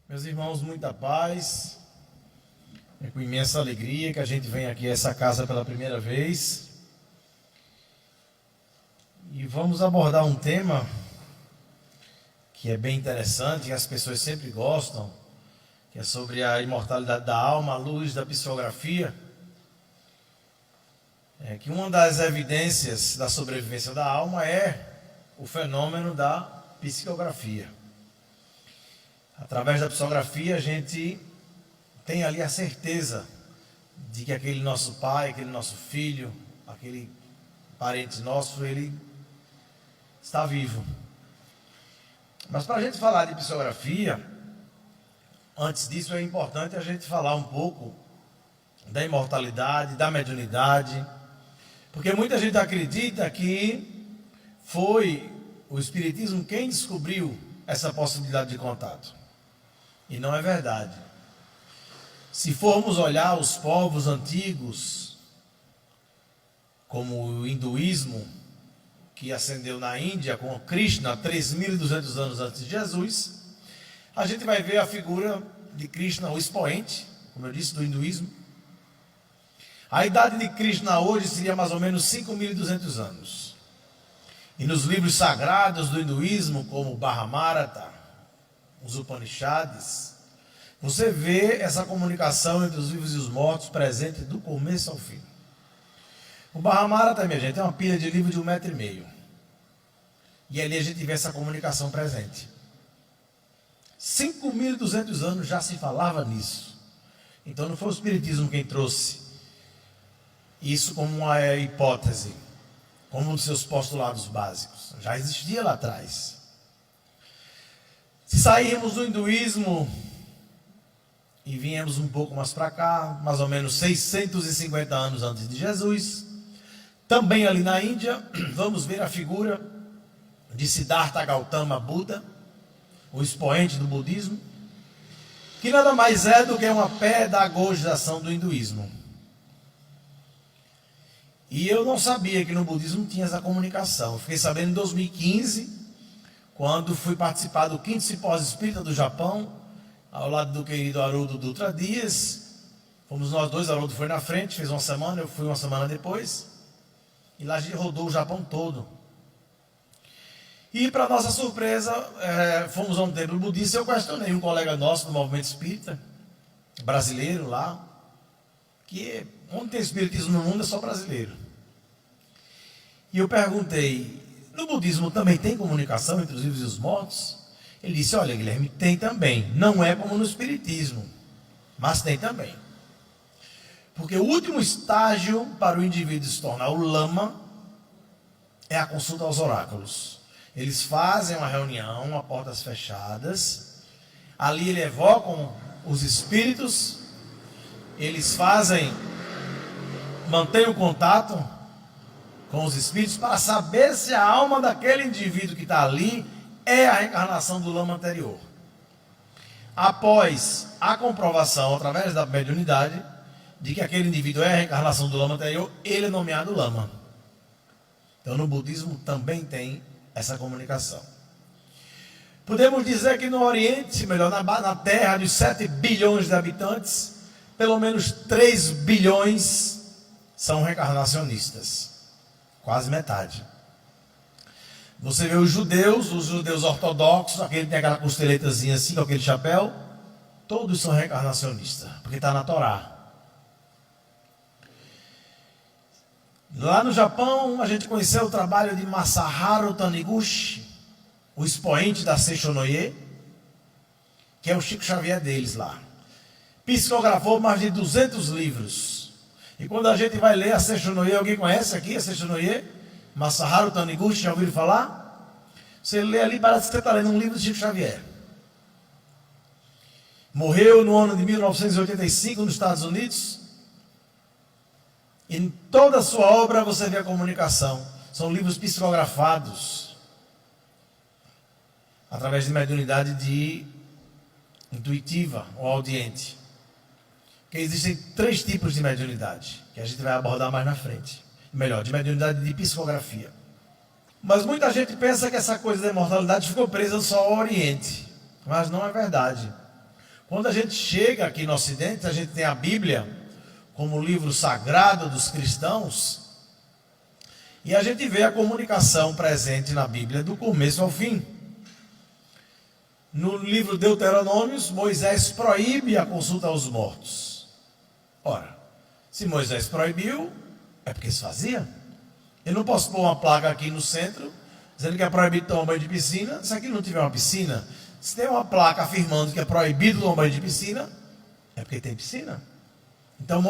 Meus irmãos, muita paz. É com imensa alegria que a gente vem aqui a essa casa pela primeira vez. E vamos abordar um tema que é bem interessante, que as pessoas sempre gostam, que é sobre a imortalidade da alma, à luz da psicografia. É que uma das evidências da sobrevivência da alma é o fenômeno da psicografia. Através da psicografia a gente tem ali a certeza de que aquele nosso pai, aquele nosso filho, aquele parente nosso, ele está vivo. Mas para a gente falar de psicografia, antes disso é importante a gente falar um pouco da imortalidade, da mediunidade, porque muita gente acredita que foi o Espiritismo quem descobriu essa possibilidade de contato. E não é verdade. Se formos olhar os povos antigos, como o hinduísmo, que ascendeu na Índia com Krishna 3.200 anos antes de Jesus, a gente vai ver a figura de Krishna, o expoente, como eu disse, do hinduísmo. A idade de Krishna hoje seria mais ou menos 5.200 anos. E nos livros sagrados do hinduísmo, como o Mahabharata, os Upanishads, você vê essa comunicação entre os vivos e os mortos presente do começo ao fim. O Mahabharata, minha gente, é uma pilha de livro de 1,5 metro. E ali a gente vê essa comunicação presente. 5.200 anos já se falava nisso. Então não foi o Espiritismo quem trouxe isso como uma hipótese, como um dos seus postulados básicos. Já existia lá atrás. Se sairmos do hinduísmo e viemos um pouco mais para cá, mais ou menos 650 anos antes de Jesus, também ali na Índia, vamos ver a figura de Siddhartha Gautama Buda, o expoente do budismo, que nada mais é do que uma pedagogização do hinduísmo. E eu não sabia que no budismo tinha essa comunicação. Eu fiquei sabendo em 2015, quando fui participar do 5º Simpósio Espírita do Japão, ao lado do querido Haroldo Dutra Dias. Fomos nós dois, Haroldo foi na frente, fez uma semana, eu fui uma semana depois. E lá a gente rodou o Japão todo. E para nossa surpresa, fomos a um templo budista. Eu questionei um colega nosso do movimento espírita, brasileiro lá, que onde tem espiritismo no mundo é só brasileiro. E eu perguntei, no budismo também tem comunicação entre os vivos e os mortos? Ele disse, olha Guilherme, tem também. Não é como no espiritismo, mas tem também. Porque o último estágio para o indivíduo se tornar o lama é a consulta aos oráculos. Eles fazem uma reunião a portas fechadas. Ali eles evocam os espíritos. Eles mantêm o contato com os espíritos para saber se a alma daquele indivíduo que está ali é a reencarnação do lama anterior. Após a comprovação, através da mediunidade, de que aquele indivíduo é a reencarnação do lama anterior, ele é nomeado lama. Então no budismo também tem essa comunicação. Podemos dizer que no Oriente, melhor, na Terra dos 7 bilhões de habitantes, pelo menos 3 bilhões são reencarnacionistas. Quase metade. Você vê os judeus ortodoxos, aquele que tem aquela costeletazinha assim, com aquele chapéu, todos são reencarnacionistas, porque está na Torá. Lá no Japão, a gente conheceu o trabalho de Masaharu Taniguchi, o expoente da Seishonoye, que é o Chico Xavier deles lá. Psicografou mais de 200 livros. E quando a gente vai ler a Seishonoye, alguém conhece aqui a Seishonoye? Masaharu Taniguchi, já ouviram falar? Você lê ali, parece que você está lendo um livro de Chico Xavier. Morreu no ano de 1985 nos Estados Unidos. E em toda a sua obra você vê a comunicação. São livros psicografados através de mediunidade intuitiva ou audiente. Porque existem 3 tipos de mediunidade, que a gente vai abordar mais na frente. Melhor, de mediunidade de psicografia. Mas muita gente pensa que essa coisa da imortalidade ficou presa só ao Oriente. Mas não é verdade. Quando a gente chega aqui no Ocidente, a gente tem a Bíblia como livro sagrado dos cristãos, e a gente vê a comunicação presente na Bíblia do começo ao fim. No livro Deuteronômios, Moisés proíbe a consulta aos mortos. Ora, se Moisés proibiu, é porque se fazia. Eu não posso pôr uma placa aqui no centro, dizendo que é proibido tomar banho de piscina, se aqui não tiver uma piscina. Se tem uma placa afirmando que é proibido tomar banho de piscina, é porque tem piscina. Então,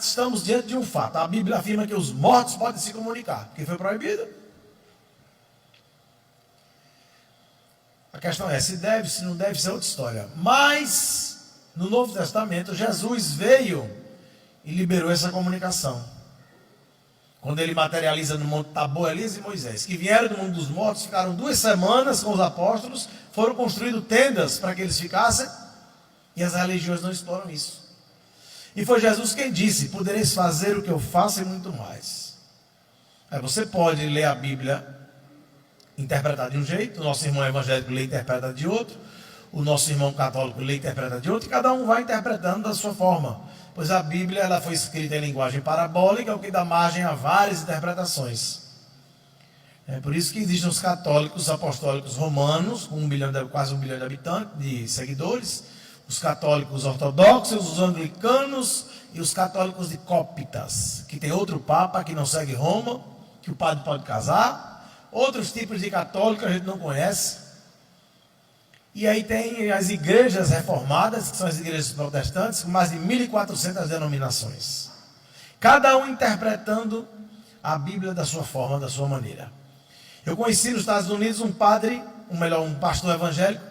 estamos diante de um fato. A Bíblia afirma que os mortos podem se comunicar, porque foi proibido. A questão é, se deve, se não deve, isso é outra história. Mas, no Novo Testamento, Jesus veio e liberou essa comunicação. Quando ele materializa no Monte Tabor, Elias e Moisés, que vieram do mundo dos mortos, ficaram 2 semanas com os apóstolos, foram construindo tendas para que eles ficassem, e as religiões não exploram isso. E foi Jesus quem disse: podereis fazer o que eu faço e muito mais. Você pode ler a Bíblia interpretada de um jeito, o nosso irmão evangélico lê e interpreta de outro, o nosso irmão católico lê e interpreta de outro, e cada um vai interpretando da sua forma, pois a Bíblia ela foi escrita em linguagem parabólica, o que dá margem a várias interpretações. É por isso que existem os católicos apostólicos romanos, com quase 1 bilhão de habitantes, de seguidores, os católicos ortodoxos, os anglicanos e os católicos de cóptas, que tem outro papa que não segue Roma, que o padre pode casar. Outros tipos de católicos a gente não conhece. E aí tem as igrejas reformadas, que são as igrejas protestantes, com mais de 1.400 denominações. Cada um interpretando a Bíblia da sua forma, da sua maneira. Eu conheci nos Estados Unidos um pastor evangélico,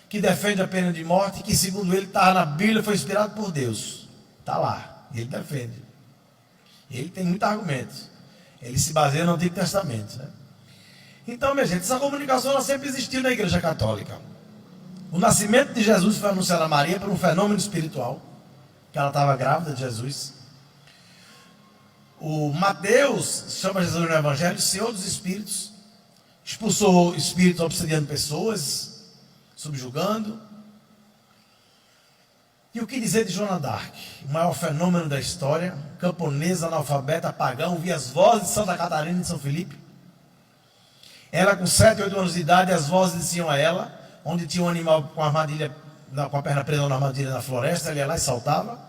que defende a pena de morte, que segundo ele estava na Bíblia, foi inspirado por Deus. Está lá, e ele defende. Ele tem muitos argumentos. Ele se baseia no Antigo Testamento, né? Então, minha gente, essa comunicação ela sempre existiu na Igreja Católica. O nascimento de Jesus foi anunciado a Maria por um fenômeno espiritual, que ela estava grávida de Jesus. O Mateus chama Jesus no Evangelho de Senhor dos Espíritos, expulsou espíritos obsediando pessoas, subjugando. E o que dizer de Joana d'Arc, o maior fenômeno da história, camponesa, analfabeta, pagã, ouvia as vozes de Santa Catarina e de São Felipe. Ela com 7, 8 anos de idade, as vozes diziam a ela, onde tinha um animal com a perna presa na armadilha na floresta, ela ia lá e saltava.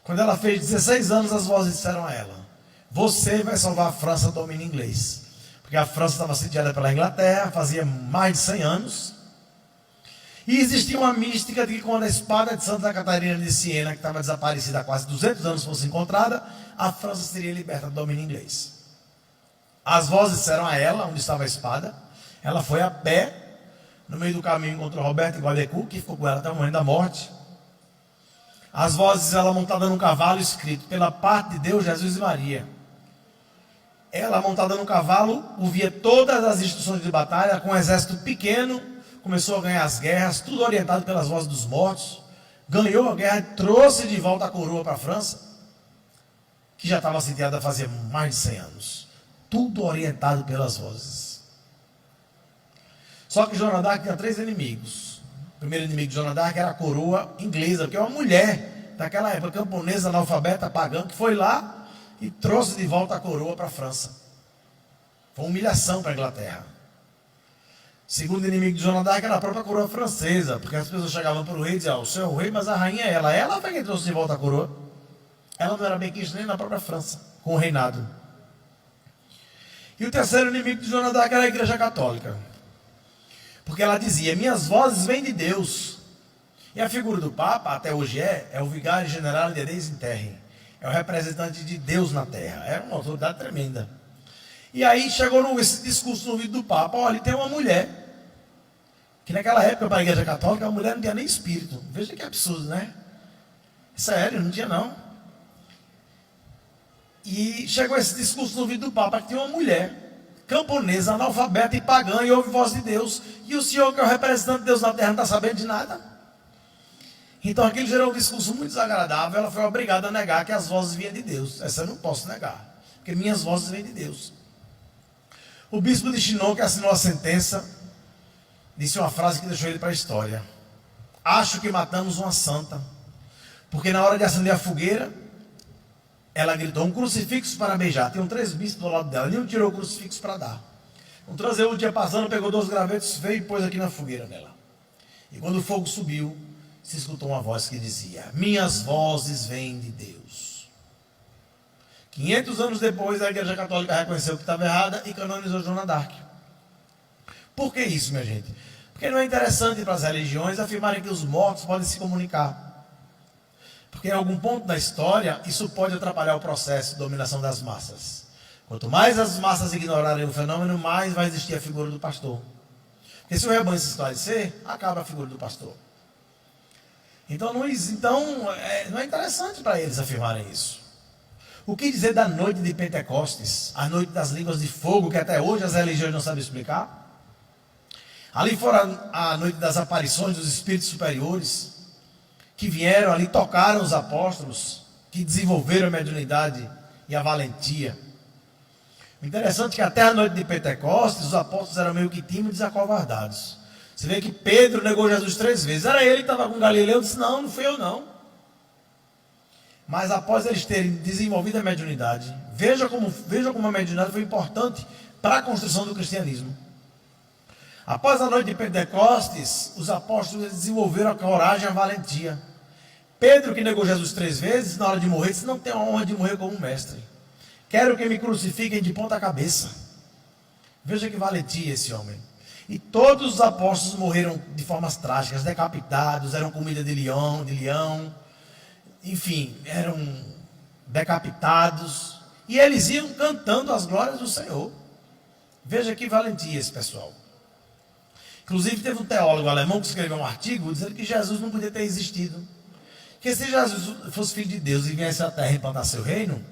Quando ela fez 16 anos, as vozes disseram a ela: você vai salvar a França do domínio inglês. Porque a França estava sediada pela Inglaterra, fazia mais de 100 anos. E existia uma mística de que quando a espada de Santa Catarina de Siena, que estava desaparecida há quase 200 anos, fosse encontrada, a França seria liberta do domínio inglês. As vozes disseram a ela onde estava a espada. Ela foi a pé. No meio do caminho encontrou Roberto Guadecu, que ficou com ela até o momento da morte. As vozes, ela montada num cavalo, escrito: pela parte de Deus, Jesus e Maria. Ela montada no cavalo, ouvia todas as instruções de batalha, com um exército pequeno, começou a ganhar as guerras, tudo orientado pelas vozes dos mortos. Ganhou a guerra e trouxe de volta a coroa para a França, que já estava sitiada fazia mais de 100 anos. Tudo orientado pelas vozes. Só que Joana d'Arc tinha 3 inimigos. O primeiro inimigo de Joana d'Arc era a coroa inglesa, que é uma mulher daquela época, camponesa, analfabeta, pagã, que foi lá e trouxe de volta a coroa para a França. Foi uma humilhação para a Inglaterra. O segundo inimigo de Joana d'Arc era a própria coroa francesa, porque as pessoas chegavam para o rei e diziam: o senhor é o rei, mas a rainha é ela. Ela foi quem trouxe de volta a coroa. Ela não era bem quista nem na própria França, com o reinado. E o terceiro inimigo de Joana d'Arc era a Igreja Católica. Porque ela dizia: minhas vozes vêm de Deus. E a figura do Papa, até hoje é o vigário general de Deus in terra. É o representante de Deus na terra. Era uma autoridade tremenda. E aí chegou esse discurso no ouvido do Papa: olha, tem uma mulher, que naquela época para a Igreja Católica, a mulher não tinha nem espírito. Veja que absurdo, né? Sério, não tinha não. E chegou esse discurso no ouvido do Papa, que tinha uma mulher camponesa, analfabeta e pagã, e ouve voz de Deus, e o senhor, que é o representante de Deus na terra, não está sabendo de nada. Então aquilo gerou um discurso muito desagradável. Ela foi obrigada a negar que as vozes vinham de Deus. Essa eu não posso negar, porque minhas vozes vêm de Deus. O bispo de Chinon, que assinou a sentença, disse uma frase que deixou ele para a história: acho que matamos uma santa. Porque na hora de acender a fogueira, ela gritou, um crucifixo para beijar. Tinham 3 bispos do lado dela, nenhum tirou o crucifixo para dar. Um transeunte ia passando, pegou 2 gravetos, veio e pôs aqui na fogueira dela. E quando o fogo subiu, se escutou uma voz que dizia, minhas vozes vêm de Deus. 500 anos depois, a Igreja Católica reconheceu que estava errada e canonizou Joana d'Arc. Por que isso, minha gente? Porque não é interessante para as religiões afirmarem que os mortos podem se comunicar. Porque em algum ponto da história, isso pode atrapalhar o processo de dominação das massas. Quanto mais as massas ignorarem o fenômeno, mais vai existir a figura do pastor. Porque se o rebanho se esclarecer, acaba a figura do pastor. Então não é interessante para eles afirmarem isso. O que dizer da noite de Pentecostes, a noite das línguas de fogo, que até hoje as religiões não sabem explicar? Ali fora a noite das aparições dos espíritos superiores, que vieram ali, tocaram os apóstolos, que desenvolveram a mediunidade e a valentia. O interessante é que até a noite de Pentecostes, os apóstolos eram meio que tímidos e acovardados. Você vê que Pedro negou Jesus 3 vezes. Era ele que estava com Galileu, disse, não fui eu não. Mas após eles terem desenvolvido a mediunidade, veja como a mediunidade foi importante para a construção do cristianismo. Após a noite de Pentecostes, os apóstolos desenvolveram a coragem e a valentia. Pedro, que negou Jesus 3 vezes, na hora de morrer, disse, não tenho a honra de morrer como mestre. Quero que me crucifiquem de ponta cabeça. Veja que valentia esse homem. E todos os apóstolos morreram de formas trágicas, decapitados, eram comida de leão, enfim, eram decapitados. E eles iam cantando as glórias do Senhor. Veja que valentia esse pessoal. Inclusive teve um teólogo alemão que escreveu um artigo dizendo que Jesus não podia ter existido. Que se Jesus fosse filho de Deus e viesse à terra implantar seu reino,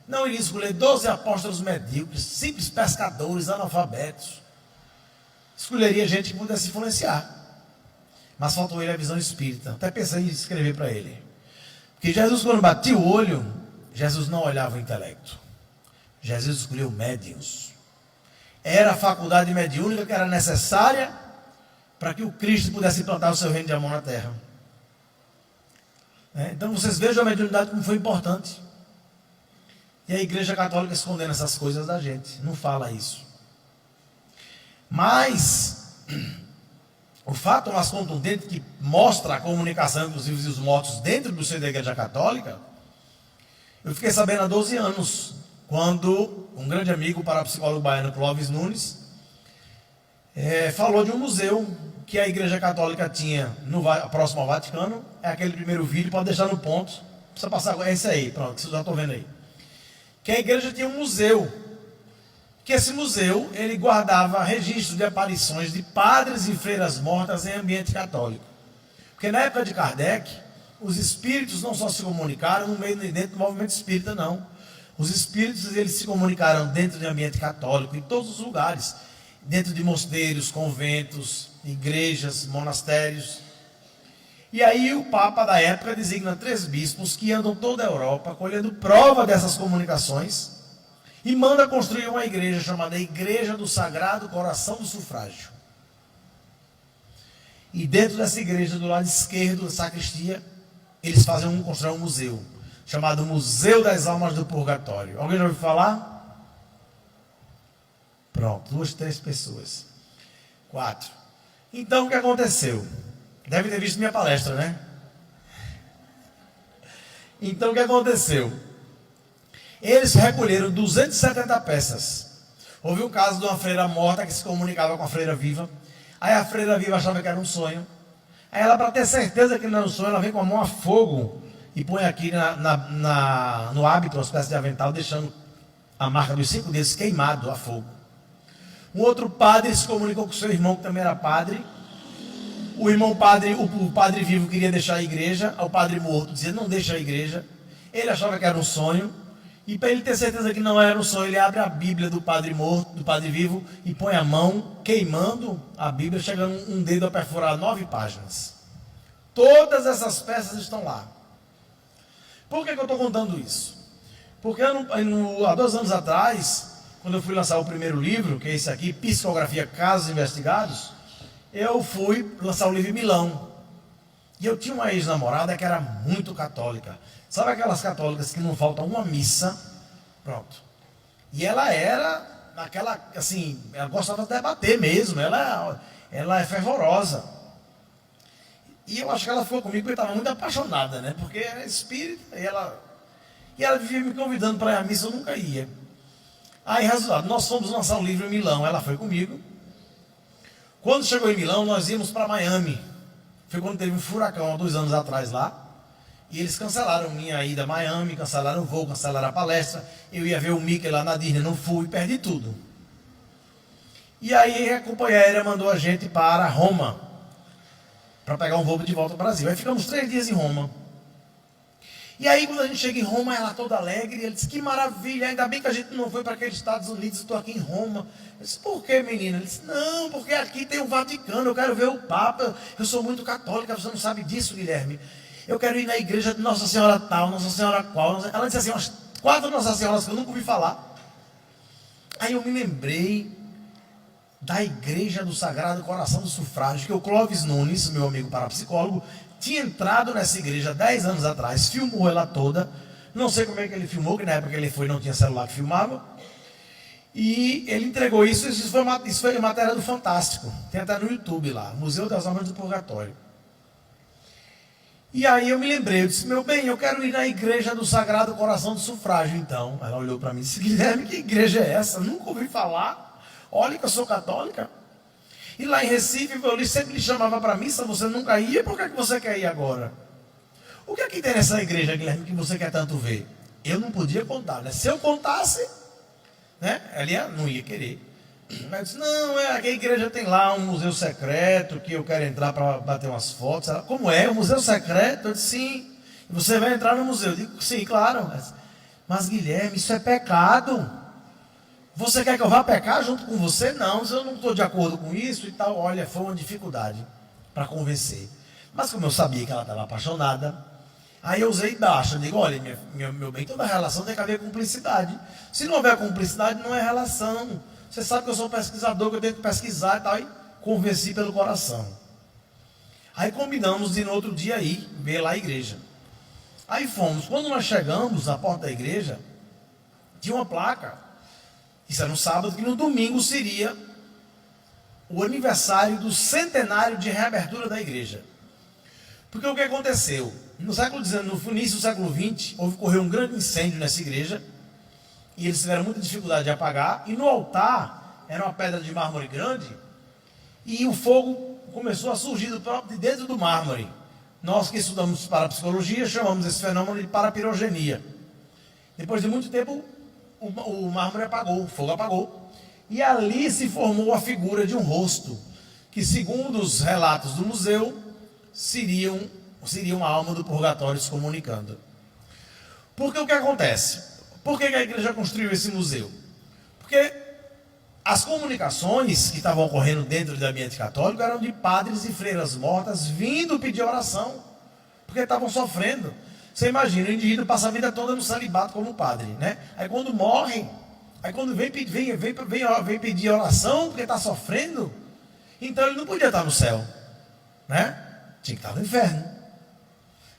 não iria escolher 12 apóstolos medíocres, simples pescadores, analfabetos. Escolheria gente que pudesse influenciar. Mas faltou ele a visão espírita. Até pensei em escrever para ele. Porque Jesus, quando batia o olho, Jesus não olhava o intelecto. Jesus escolheu médiuns. Era a faculdade mediúnica que era necessária para que o Cristo pudesse implantar o seu reino de amor na terra. Então vocês vejam a mediunidade como foi importante. E a Igreja Católica escondendo essas coisas da gente. Não fala isso. Mas o fato mais contundente que mostra a comunicação entre os vivos e os mortos dentro do seio da Igreja Católica, eu fiquei sabendo há 12 anos, quando um grande amigo, o parapsicólogo baiano Clóvis Nunes, falou de um museu que a Igreja Católica tinha próximo ao Vaticano. É aquele primeiro vídeo, pode deixar no ponto, não precisa passar, é esse aí, pronto, que vocês já estão vendo aí. Que a igreja tinha um museu, que esse museu, ele guardava registros de aparições de padres e freiras mortas em ambiente católico. Porque na época de Kardec, os espíritos não só se comunicaram no meio dentro do movimento espírita, não. Os espíritos, eles se comunicaram dentro de ambiente católico, em todos os lugares. Dentro de mosteiros, conventos, igrejas, monastérios. E aí o Papa da época designa 3 bispos que andam toda a Europa, colhendo prova dessas comunicações, e manda construir uma igreja chamada Igreja do Sagrado Coração do Sufrágio. E dentro dessa igreja, do lado esquerdo da sacristia, eles constroem um museu, chamado Museu das Almas do Purgatório. Alguém já ouviu falar? Pronto, 2, 3 pessoas. 4. Então o que aconteceu? Deve ter visto minha palestra, né? Então o que aconteceu? Eles recolheram 270 peças. Houve um caso de uma freira morta que se comunicava com a freira viva. Aí a freira viva achava que era um sonho. Aí ela, para ter certeza que não era um sonho, ela vem com a mão a fogo e põe aqui no hábito, uma espécie de avental, deixando a marca dos 5 dedos queimado a fogo. Um outro padre se comunicou com seu irmão, que também era padre. O padre vivo queria deixar a igreja. O padre morto dizia, não deixa a igreja. Ele achava que era um sonho. E para ele ter certeza que não era um sonho, ele abre a Bíblia do padre morto, do padre vivo, e põe a mão, queimando a Bíblia, chegando um dedo a perfurar 9 páginas. Todas essas peças estão lá. Por que eu estou contando isso? Porque há 2 anos atrás, quando eu fui lançar o primeiro livro, que é esse aqui, Psicografia Casos Investigados, eu fui lançar o livro em Milão. E eu tinha uma ex-namorada que era muito católica. Sabe aquelas católicas que não falta uma missa? Pronto. E ela era naquela, assim, ela gostava de debater mesmo, ela é fervorosa. E eu acho que ela ficou comigo porque estava muito apaixonada, né? Porque era espírita e ela vivia me convidando para ir à missa, eu nunca ia. Aí, resultado, nós fomos lançar um livro em Milão, ela foi comigo. Quando chegou em Milão, nós íamos para Miami. Foi quando teve um furacão há 2 anos atrás lá. E eles cancelaram minha ida a Miami, cancelaram o voo, cancelaram a palestra. Eu ia ver o Mickey lá na Disney, não fui, perdi tudo. E aí a companhia aérea mandou a gente para Roma, para pegar um voo de volta ao Brasil. Aí ficamos 3 dias em Roma. E aí quando a gente chega em Roma, ela toda alegre, ele disse, que maravilha, ainda bem que a gente não foi para aqueles Estados Unidos, estou aqui em Roma. Eu disse, por que, menina? Ele disse, não, porque aqui tem o Vaticano, eu quero ver o Papa, eu sou muito católica, você não sabe disso, Guilherme. Eu quero ir na igreja de Nossa Senhora tal, Nossa Senhora qual. Ela disse assim, umas 4 Nossa Senhoras que eu nunca ouvi falar. Aí eu me lembrei da Igreja do Sagrado Coração do Sufrágio, que o Clóvis Nunes, meu amigo parapsicólogo, tinha entrado nessa igreja 10 anos atrás, filmou ela toda. Não sei como é que ele filmou, que na época que ele foi não tinha celular que filmava. E ele entregou isso foi matéria do Fantástico. Tem até no YouTube lá, Museu das Almas do Purgatório. E aí eu me lembrei, eu disse, meu bem, eu quero ir na Igreja do Sagrado Coração do Sufrágio, então. Ela olhou para mim e disse, Guilherme, que igreja é essa? Nunca ouvi falar. Olha que eu sou católica. E lá em Recife, eu sempre lhe chamava para missa, você nunca ia, por que você quer ir agora? O que é que tem nessa igreja, Guilherme, que você quer tanto ver? Eu não podia contar, né? Se eu contasse, né? Ela não ia querer. Mas eu disse, não, é que a igreja tem lá um museu secreto, que eu quero entrar para bater umas fotos. Ela, como é? Um museu secreto? Eu disse, sim. E você vai entrar no museu? Eu digo, sim, claro. Mas Guilherme, isso é pecado. Você quer que eu vá pecar junto com você? Não, eu não estou de acordo com isso e tal. Olha, foi uma dificuldade para convencer. Mas como eu sabia que ela estava apaixonada, aí eu usei baixo. Eu digo, olha, meu bem, toda relação tem que haver cumplicidade. Se não houver cumplicidade, não é relação. Você sabe que eu sou pesquisador, que eu tenho que pesquisar e tal. E convenci pelo coração. Aí combinamos de no outro dia ir ver lá a igreja. Aí fomos. Quando nós chegamos à porta da igreja, tinha uma placa. Isso era no sábado, que no domingo seria o aniversário do centenário de reabertura da igreja. Porque o que aconteceu? No século XIX, no início do século XX, ocorreu um grande incêndio nessa igreja, e eles tiveram muita dificuldade de apagar, e no altar, era uma pedra de mármore grande, e o fogo começou a surgir de dentro do mármore. Nós que estudamos parapsicologia, chamamos esse fenômeno de parapirogenia. Depois de muito tempo, o mármore apagou, o fogo apagou. E ali se formou a figura de um rosto, que segundo os relatos do museu, seria uma alma do purgatório se comunicando. Porque o que acontece? Por que a igreja construiu esse museu? Porque as comunicações que estavam ocorrendo dentro do ambiente católico eram de padres e freiras mortas vindo pedir oração, porque estavam sofrendo. Você imagina, o indivíduo passa a vida toda no celibato como padre, né? Aí quando morre, aí quando vem pedir oração, porque está sofrendo, então ele não podia estar no céu, né? Tinha que estar no inferno.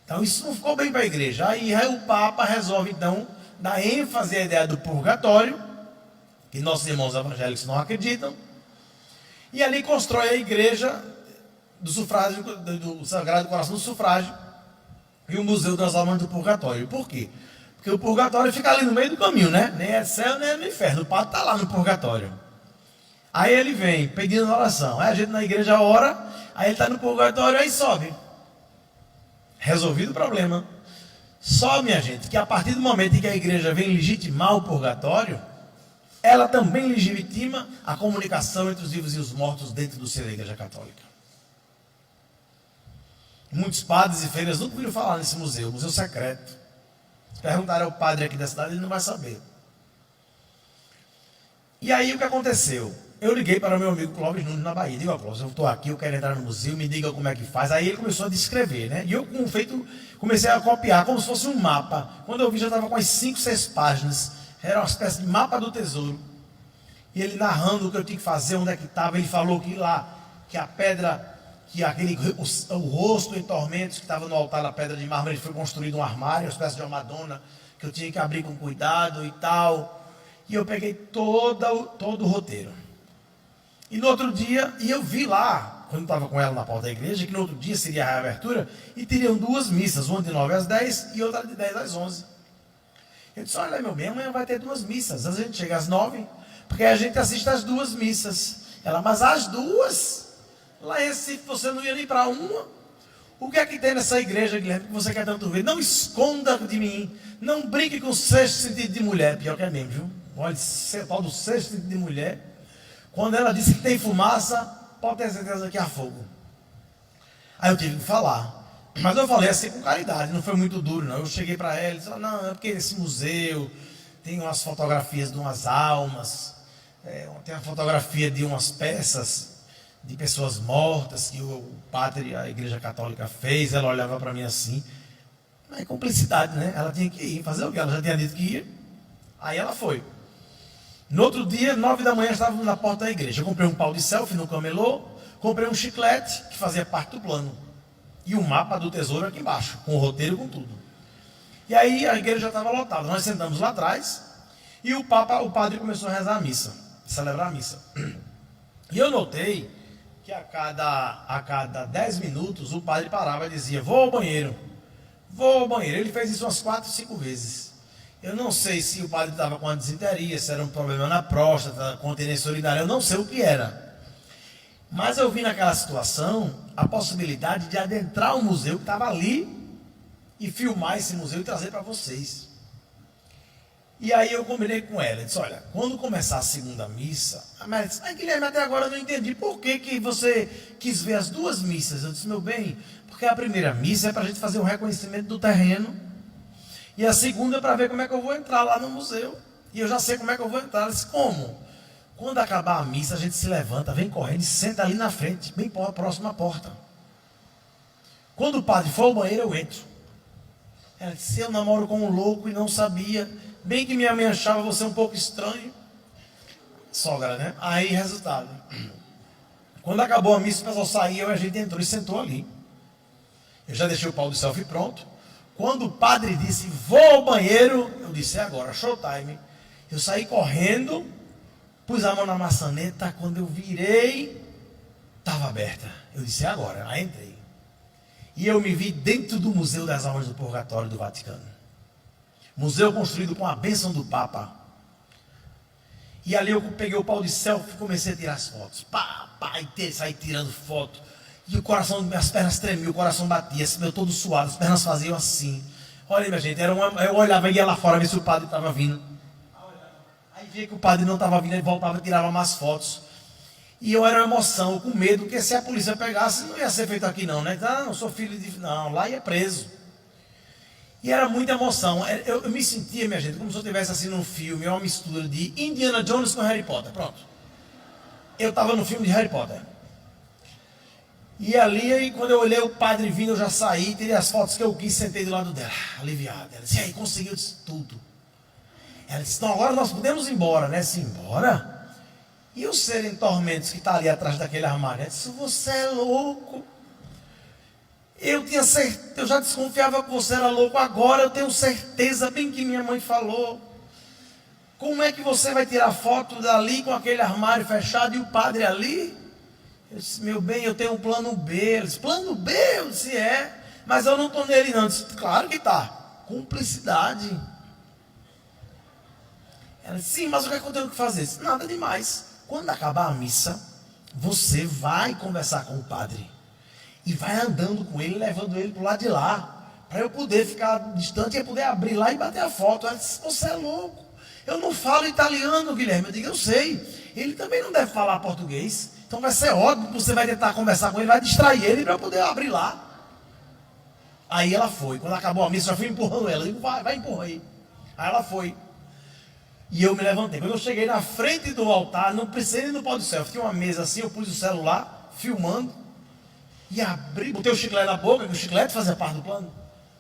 Então isso não ficou bem para a igreja. Aí o Papa resolve então dar ênfase à ideia do purgatório, que nossos irmãos evangélicos não acreditam, e ali constrói a igreja do sufrágio, do Sagrado Coração do Sufrágio, e o Museu das Almas do Purgatório. Por quê? Porque o purgatório fica ali no meio do caminho, né? Nem é céu, nem é no inferno. O padre está lá no purgatório. Aí ele vem pedindo oração. Aí a gente na igreja ora, aí ele está no purgatório, aí sobe. Resolvido o problema. Só, minha gente, que a partir do momento em que a igreja vem legitimar o purgatório, ela também legitima a comunicação entre os vivos e os mortos dentro do ser da igreja católica. Muitos padres e freiras nunca ouviram falar nesse museu, museu secreto. Se perguntarem ao padre aqui da cidade, ele não vai saber. E aí o que aconteceu? Eu liguei para o meu amigo Clóvis Nunes na Bahia. Digo, Clóvis, eu estou aqui, eu quero entrar no museu, me diga como é que faz. Aí ele começou a descrever, né? E eu, comecei a copiar como se fosse um mapa. Quando eu vi, já estava com as 5, 6 páginas. Era uma espécie de mapa do tesouro. E ele narrando o que eu tinha que fazer, onde é que estava. Ele falou que lá, que a pedra que o rosto em tormentos que estava no altar da pedra de mármore, ele foi construído um armário, uma espécie de uma Madonna, que eu tinha que abrir com cuidado e tal. E eu peguei todo o roteiro. E no outro dia, e eu vi lá, quando estava com ela na porta da igreja, que no outro dia seria a reabertura, e teriam 2 missas, uma de 9 às 10 e outra de 10 às 11. Eu disse, olha meu bem, amanhã vai ter 2 missas, às vezes a gente chega às 9, porque a gente assiste às 2 missas. Ela, mas às 2? Lá em Recife você não ia nem para uma? O que é que tem nessa igreja, Guilherme, que você quer tanto ver? Não esconda de mim, não brinque com o 6º sentido de mulher, pior que é mesmo, viu? Olha, o tal do 6º sentido de mulher, quando ela disse que tem fumaça, pode ter certeza que há fogo. Aí eu tive que falar, mas eu falei assim com caridade, não foi muito duro não. Eu cheguei para ela e disse, não, é porque esse museu tem umas fotografias de umas almas, tem uma fotografia de umas peças de pessoas mortas que o padre, a igreja católica fez. Ela olhava para mim assim, mas é cumplicidade, né? Ela tinha que ir, fazer o que? Ela já tinha dito que ia. Aí ela foi. No outro dia, 9 da manhã, estávamos na porta da igreja. Eu comprei um pau de selfie no camelô, comprei um chiclete que fazia parte do plano, e um mapa do tesouro aqui embaixo, com o roteiro e com tudo. E aí a igreja já estava lotada. Nós sentamos lá atrás e o padre começou a rezar a missa, celebrar a missa. E eu notei que a cada 10 minutos o padre parava e dizia, vou ao banheiro. Ele fez isso umas 4, 5 vezes. Eu não sei se o padre estava com uma disenteria, se era um problema na próstata, continência urinária, eu não sei o que era. Mas eu vi naquela situação a possibilidade de adentrar o museu que estava ali e filmar esse museu e trazer para vocês. E aí eu combinei com ela, disse, olha, quando começar a segunda missa, a Maria disse, Guilherme, até agora eu não entendi, por que você quis ver as 2 missas? Eu disse, meu bem, porque a primeira missa é para a gente fazer um reconhecimento do terreno, e a segunda é para ver como é que eu vou entrar lá no museu, e eu já sei como é que eu vou entrar. Ela disse, como? Quando acabar a missa, a gente se levanta, vem correndo e senta ali na frente, bem próximo à porta. Quando o padre for ao banheiro, eu entro. Ela disse, eu namoro com um louco e não sabia, bem que minha mãe achava você um pouco estranho. Sogra, né? Aí, resultado. Quando acabou a missa, o pessoal saiu, a gente entrou e sentou ali. Eu já deixei o pau de selfie pronto. Quando o padre disse, vou ao banheiro, eu disse, é agora, showtime. Eu saí correndo, pus a mão na maçaneta, quando eu virei, estava aberta. Eu disse, é agora, aí entrei. E eu me vi dentro do Museu das Almas do Purgatório do Vaticano. Museu construído com a bênção do Papa. E ali eu peguei o pau de selfie e comecei a tirar as fotos. E saí tirando foto. E o coração, minhas pernas tremiam, o coração batia, meu todo suado, as pernas faziam assim. Olha, minha gente, eu olhava e ia lá fora ver se o padre estava vindo. Aí via que o padre não estava vindo, ele voltava e tirava mais fotos. E eu era uma emoção, com medo, porque se a polícia pegasse, não ia ser feito aqui não, né? Não, sou filho de... Não, lá ia preso. E era muita emoção. Eu me sentia, minha gente, como se eu estivesse assim num filme, uma mistura de Indiana Jones com Harry Potter. Pronto. Eu estava no filme de Harry Potter. E ali, aí, quando eu olhei o padre vindo, eu já saí, tirei as fotos que eu quis, sentei do lado dela, aliviada. Ela disse, e aí, conseguiu isso tudo. Ela disse, não, agora nós podemos ir embora, né? Disse, embora? E o ser em tormentos que está ali atrás daquele armário? Ela disse, você é louco. Eu já desconfiava que você era louco, agora eu tenho certeza, bem que minha mãe falou. Como é que você vai tirar foto dali com aquele armário fechado e o padre ali? Eu disse, meu bem, eu tenho um plano B. Ele disse, plano B? Eu disse, mas eu não estou nele não. Eu disse, claro que está. Cumplicidade. Ela disse, sim, mas o que é que eu tenho que fazer? Eu disse, nada demais. Quando acabar a missa, você vai conversar com o padre. E vai andando com ele, levando ele para o lado de lá. Para eu poder ficar distante e poder abrir lá e bater a foto. Ela disse, você é louco. Eu não falo italiano, Guilherme. Eu digo, eu sei. Ele também não deve falar português. Então vai ser óbvio que você vai tentar conversar com ele, vai distrair ele para eu poder abrir lá. Aí ela foi. Quando acabou a missa, eu já fui empurrando ela. Eu digo, vai empurra aí. Aí ela foi. E eu me levantei. Quando eu cheguei na frente do altar, não precisei nem no pó do selfie. Tinha uma mesa assim, eu pus o celular, filmando. E abri, botei o chiclete na boca, que o chiclete fazia parte do plano.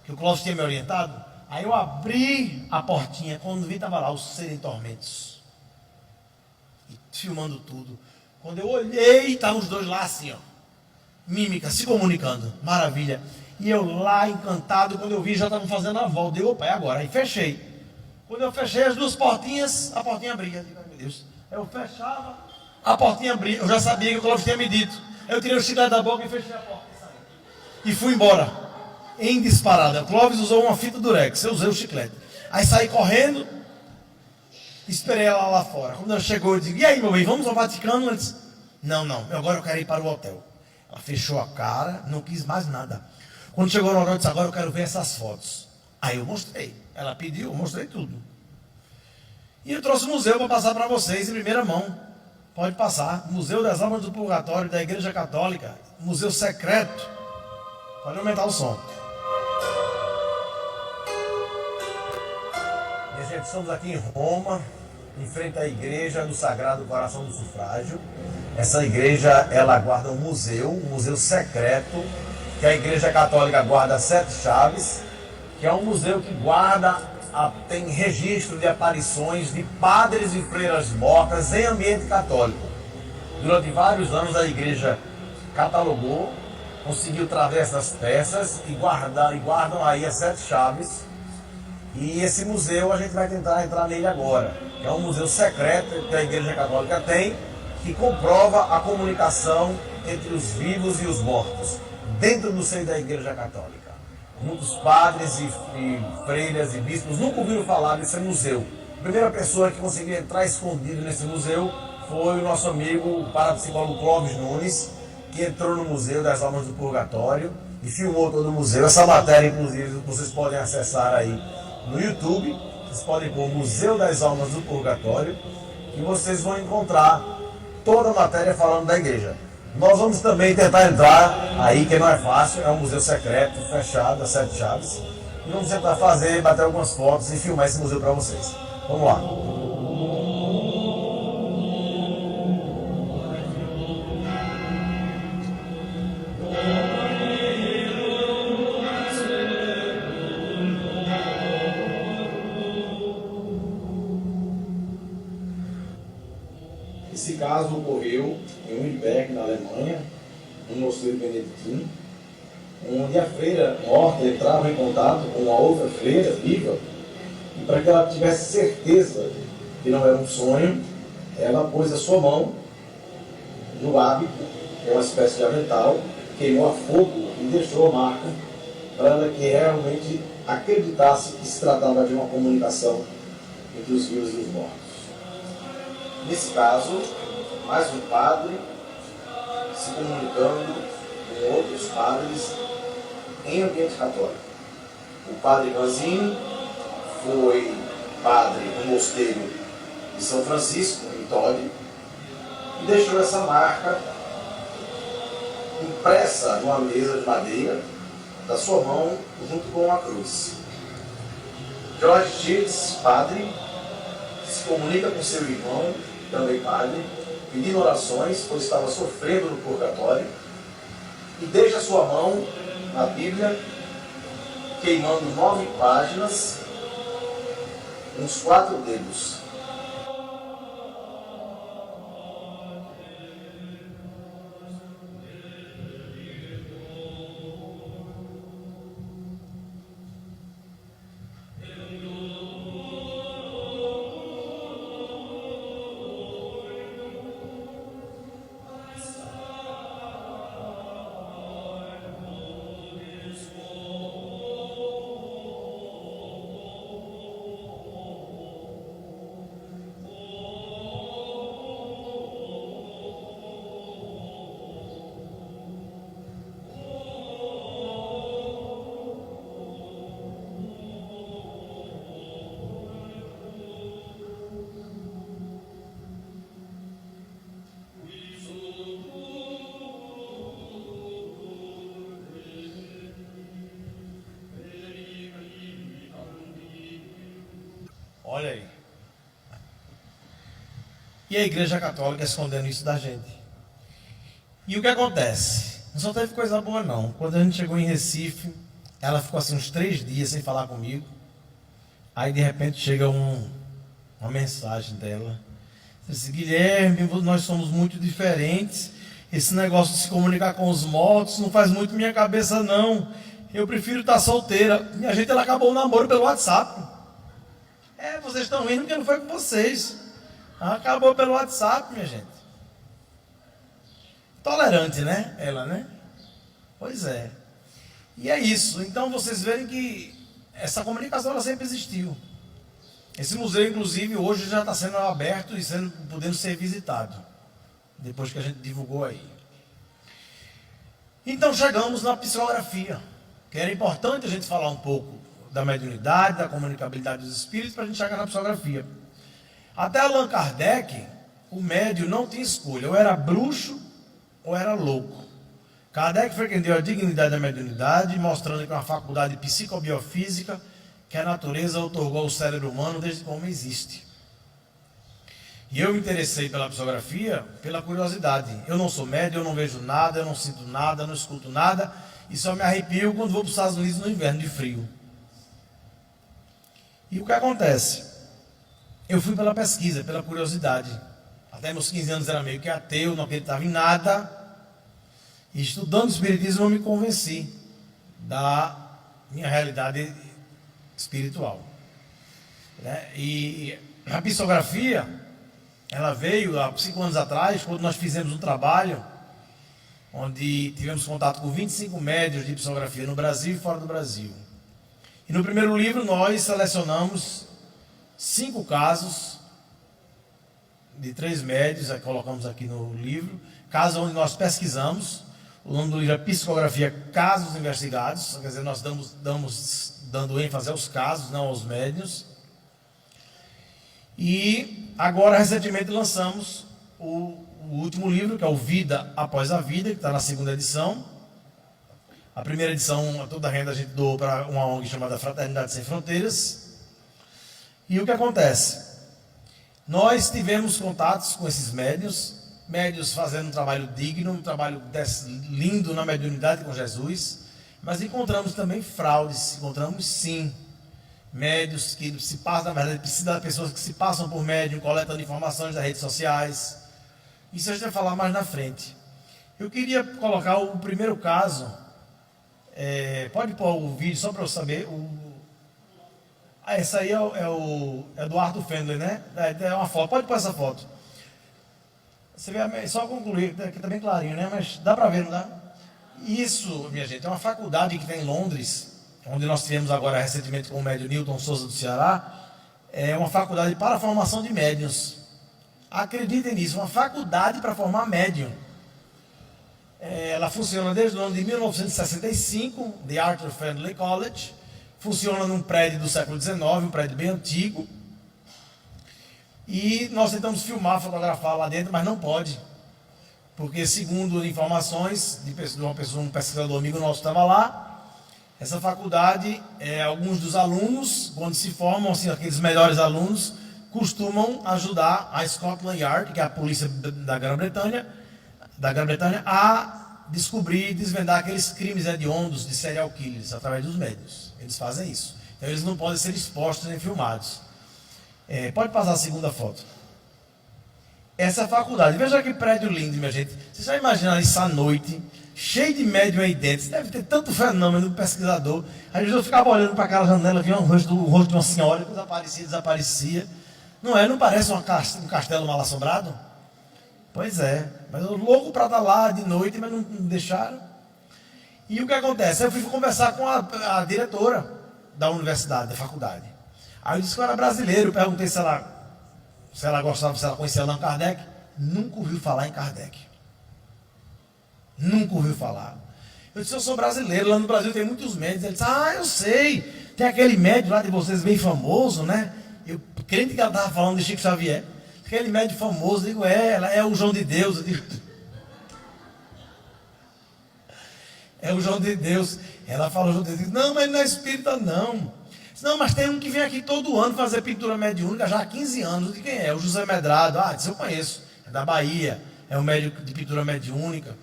Que o Cláudio tinha me orientado. Aí eu abri a portinha. Quando vi, estava lá, o ser em tormentos. E filmando tudo. Quando eu olhei, estavam os dois lá assim, ó. mímica, se comunicando. Maravilha. E eu lá encantado, quando eu vi, já estavam fazendo a volta. Deu, opa, é agora. Aí fechei. Quando eu fechei as duas portinhas, a portinha abria. Ai, meu Deus. Eu fechava, a portinha abria. Eu já sabia que o Clóvis tinha me dito. Eu tirei o chiclete da boca e fechei a porta e saí. E fui embora. Em disparada. O Clóvis usou uma fita durex. Eu usei o chiclete. Aí saí correndo. Esperei ela lá fora. Quando ela chegou, eu disse: e aí, meu bem, vamos ao Vaticano? Ela disse: não, agora eu quero ir para o hotel. Ela fechou a cara, não quis mais nada. Quando chegou no hotel, eu disse: agora eu quero ver essas fotos. Aí eu mostrei. Ela pediu, eu mostrei tudo. E eu trouxe o museu para passar para vocês em primeira mão. Pode passar. Museu das Almas do Purgatório da Igreja Católica. Museu secreto. Pode aumentar o som. E a gente estamos aqui em Roma, em frente à igreja do Sagrado Coração do Sufrágio. Essa igreja, ela guarda um museu secreto, que a Igreja Católica guarda 7 chaves, que é um museu que tem registro de aparições de padres e freiras mortas em ambiente católico. Durante vários anos a igreja catalogou, conseguiu trazer essas peças e guardam aí as 7 chaves. E esse museu a gente vai tentar entrar nele agora. É um museu secreto que a Igreja Católica tem, que comprova a comunicação entre os vivos e os mortos, dentro do seio da Igreja Católica. Muitos padres e freiras e bispos nunca ouviram falar desse museu. A primeira pessoa que conseguiu entrar escondido nesse museu foi o nosso amigo, o parapsicólogo Clóvis Nunes, que entrou no Museu das Almas do Purgatório e filmou todo o museu. Essa matéria, inclusive, vocês podem acessar aí no YouTube. Vocês podem pôr Museu das Almas do Purgatório e vocês vão encontrar toda a matéria falando da igreja. Nós vamos também tentar entrar aí, que não é fácil, é um museu secreto, fechado, as 7 chaves. E vamos tentar bater algumas fotos e filmar esse museu para vocês. Vamos lá. Esse caso ocorreu em Wittenberg, na Alemanha, um mosteiro beneditino, onde a freira morta entrava em contato com uma outra freira viva, e para que ela tivesse certeza que não era um sonho, ela pôs a sua mão no hábito, que é uma espécie de avental, queimou a fogo e deixou a marca para ela que realmente acreditasse que se tratava de uma comunicação entre os vivos e os mortos. Nesse caso, mais um padre se comunicando com outros padres em ambiente católico. O padre Manzini foi padre no mosteiro de São Francisco, em Todi, e deixou essa marca impressa numa mesa de madeira da sua mão junto com uma cruz. George Childs, padre, se comunica com seu irmão, também padre, pedindo orações, pois estava sofrendo no purgatório, e deixa sua mão na Bíblia, queimando 9 páginas, uns 4 dedos. Olha aí. E a Igreja Católica escondendo isso da gente. E o que acontece? Não só teve coisa boa não. Quando a gente chegou em Recife, ela ficou assim uns 3 dias sem falar comigo. Aí de repente chega uma mensagem dela. Ela disse: Guilherme, nós somos muito diferentes Esse negócio de se comunicar com os mortos não faz muito minha cabeça, não. Eu prefiro estar solteira. Minha gente, ela acabou o namoro pelo WhatsApp. Vocês estão rindo porque não foi com vocês. Acabou pelo WhatsApp, minha gente. Tolerante, né? Ela, né? Pois é. E é isso. Então vocês verem que essa comunicação ela sempre existiu. Esse museu, inclusive, hoje já está sendo aberto e podendo ser visitado. Depois que a gente divulgou aí. Então chegamos na psicografia, que era importante a gente falar um pouco da mediunidade, da comunicabilidade dos espíritos, para a gente chegar na psicografia. Até Allan Kardec, o médium não tinha escolha, ou era bruxo ou era louco. Kardec foi quem deu a dignidade da mediunidade, mostrando que é uma faculdade psicobiofísica que a natureza outorgou ao cérebro humano desde que o homem existe. E eu me interessei pela psicografia pela curiosidade. Eu não sou médium, eu não vejo nada, eu não sinto nada, eu não escuto nada, e só me arrepio quando vou para os Estados Unidos no inverno de frio. E o que acontece? Eu fui pela pesquisa, pela curiosidade. Até meus 15 anos era meio que ateu, não acreditava em nada. E estudando espiritismo eu me convenci da minha realidade espiritual. E a psicografia, ela veio há 5 anos atrás, quando nós fizemos um trabalho onde tivemos contato com 25 médiuns de psicografia no Brasil e fora do Brasil. E no primeiro livro nós selecionamos 5 casos de 3 médiuns, colocamos aqui no livro, casos onde nós pesquisamos. O nome do livro é Psicografia Casos Investigados, quer dizer, nós dando ênfase aos casos, não aos médiuns. E agora, recentemente, lançamos o último livro, que é o Vida Após a Vida, que está na 2ª edição. A primeira edição, toda a renda a gente doou para uma ONG chamada Fraternidade Sem Fronteiras. E o que acontece? Nós tivemos contatos com esses médiuns fazendo um trabalho digno, um trabalho lindo na mediunidade com Jesus, mas encontramos também fraudes, encontramos sim médiuns que se passam, na verdade, precisa de pessoas que se passam por médium, coletando informações das redes sociais. Isso a gente vai falar mais na frente. Eu queria colocar o primeiro caso, pode pôr o vídeo só para eu saber. Essa aí é do Arthur Fendler, né? É uma foto, pode pôr essa foto. Você vê, só concluir, aqui está bem clarinho, né? Mas dá para ver, não dá? Isso, minha gente, é uma faculdade que tem em Londres, onde nós tivemos agora recentemente com o médium Newton Souza do Ceará. É uma faculdade para a formação de médiuns. Acreditem nisso, uma faculdade para formar médium. Ela funciona desde o ano de 1965, The Arthur Fendler College. Funciona num prédio do século XIX, um prédio bem antigo. E nós tentamos filmar, fotografar lá dentro, mas não pode. Porque, segundo informações de um pesquisador amigo nosso que estava lá, essa faculdade, alguns dos alunos, quando se formam, assim, aqueles melhores alunos, costumam ajudar a Scotland Yard, que é a polícia da Grã-Bretanha, a descobrir e desvendar aqueles crimes hediondos de serial killers através dos médios. Eles fazem isso. Então eles não podem ser expostos nem filmados. Pode passar a segunda foto. Essa faculdade, veja que prédio lindo, minha gente. Vocês já imaginaram isso à noite, cheio de médium aí dentro? Deve ter tanto fenômeno do pesquisador. Às vezes eu ficava olhando para aquela janela, via o rosto de uma senhora que desaparecia. Não é? Não parece um castelo mal assombrado? Pois é. Mas eu louco para estar lá de noite, mas não deixaram. E o que acontece? Eu fui conversar com a diretora da universidade, da faculdade. Aí eu disse que eu era brasileiro, perguntei se ela gostava, se ela conhecia Allan Kardec. Nunca ouviu falar em Kardec. Nunca ouviu falar. Eu disse, eu sou brasileiro, lá no Brasil tem muitos médios. Ele disse, eu sei, tem aquele médium lá de vocês bem famoso, né? Eu crente que ela estava falando de Chico Xavier. Aquele médium famoso, digo, ela é o João de Deus. Eu digo, é o João de Deus. Ela fala o João de Deus. Não, mas não é espírita, não. Não, mas tem um que vem aqui todo ano fazer pintura mediúnica já há 15 anos. De quem é? O José Medrado. Disse, eu conheço. É da Bahia. É um médico de pintura mediúnica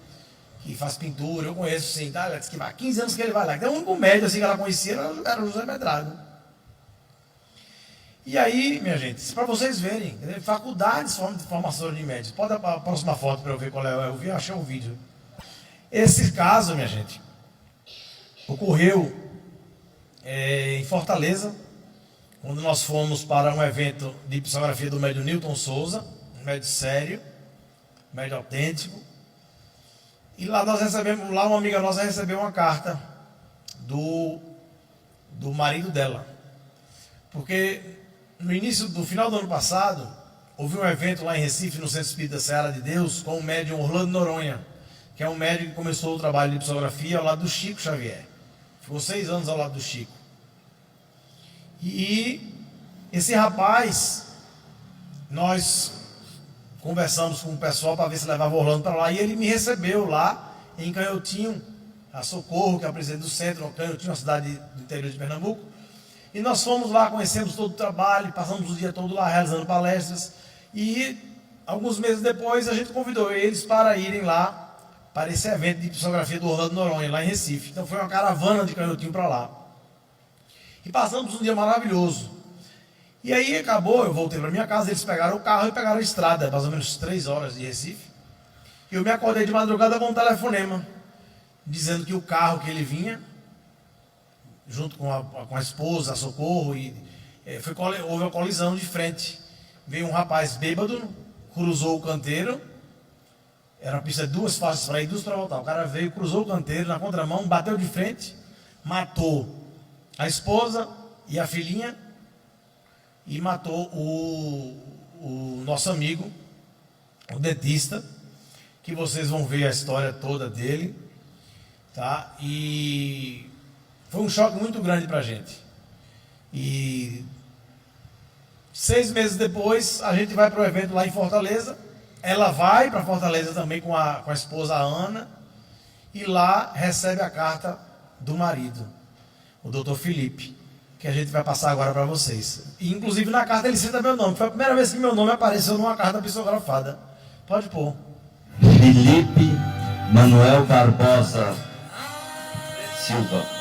que faz pintura. Eu conheço sim. Tá? Ela disse que há 15 anos que ele vai lá. Então o único médico assim, que ela conhecia era o José Medrado. E aí, minha gente, para vocês verem, faculdades de formação de médicos. Pode dar a próxima foto para eu ver qual é. Eu achei um vídeo. Esse caso, minha gente, ocorreu em Fortaleza, quando nós fomos para um evento de psicografia do médium Newton Souza, um médium sério, um médium autêntico. E lá uma amiga nossa recebeu uma carta do marido dela. Porque no final do ano passado, houve um evento lá em Recife, no Centro Espírita Seara de Deus, com o médium Orlando Noronha, que é um médium que começou o trabalho de psicografia ao lado do Chico Xavier. Ficou 6 anos ao lado do Chico. E esse rapaz, nós conversamos com o pessoal para ver se levava o Orlando para lá, e ele me recebeu lá em Canhotinho, a Socorro, que é a presidente do centro, Canhotinho, uma cidade do interior de Pernambuco. E nós fomos lá, conhecemos todo o trabalho, passamos o dia todo lá realizando palestras. E alguns meses depois a gente convidou eles para irem lá para esse evento de psicografia do Orlando Noronha, lá em Recife. Então foi uma caravana de Canhotinho para lá. E passamos um dia maravilhoso. E aí acabou, eu voltei para minha casa, eles pegaram o carro e pegaram a estrada, mais ou menos 3 horas de Recife. E eu me acordei de madrugada com um telefonema, dizendo que o carro que ele vinha, junto com a esposa, a Socorro, houve uma colisão de frente. Veio um rapaz bêbado, cruzou o canteiro, era uma pista de 2 faixas para ir, 2 para voltar. O cara veio, cruzou o canteiro na contramão, bateu de frente, matou a esposa e a filhinha, e matou o nosso amigo, o dentista, que vocês vão ver a história toda dele, tá? E foi um choque muito grande para a gente. E 6 meses depois, a gente vai para o evento lá em Fortaleza. Ela vai para Fortaleza também com a esposa Ana, e lá recebe a carta do marido, o doutor Felipe, que a gente vai passar agora para vocês. E inclusive na carta ele cita meu nome. Foi a primeira vez que meu nome apareceu numa carta psicografada. Pode pôr. Felipe Manuel Barbosa Silva.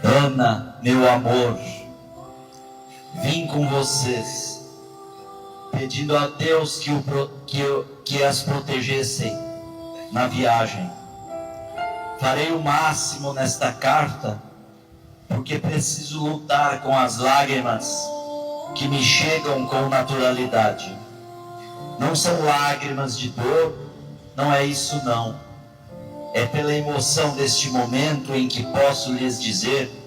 Ana, meu amor, vim com vocês, pedindo a Deus que as protegessem na viagem. Farei o máximo nesta carta, porque preciso lutar com as lágrimas que me chegam com naturalidade. Não são lágrimas de dor, não é isso não. É pela emoção deste momento em que posso lhes dizer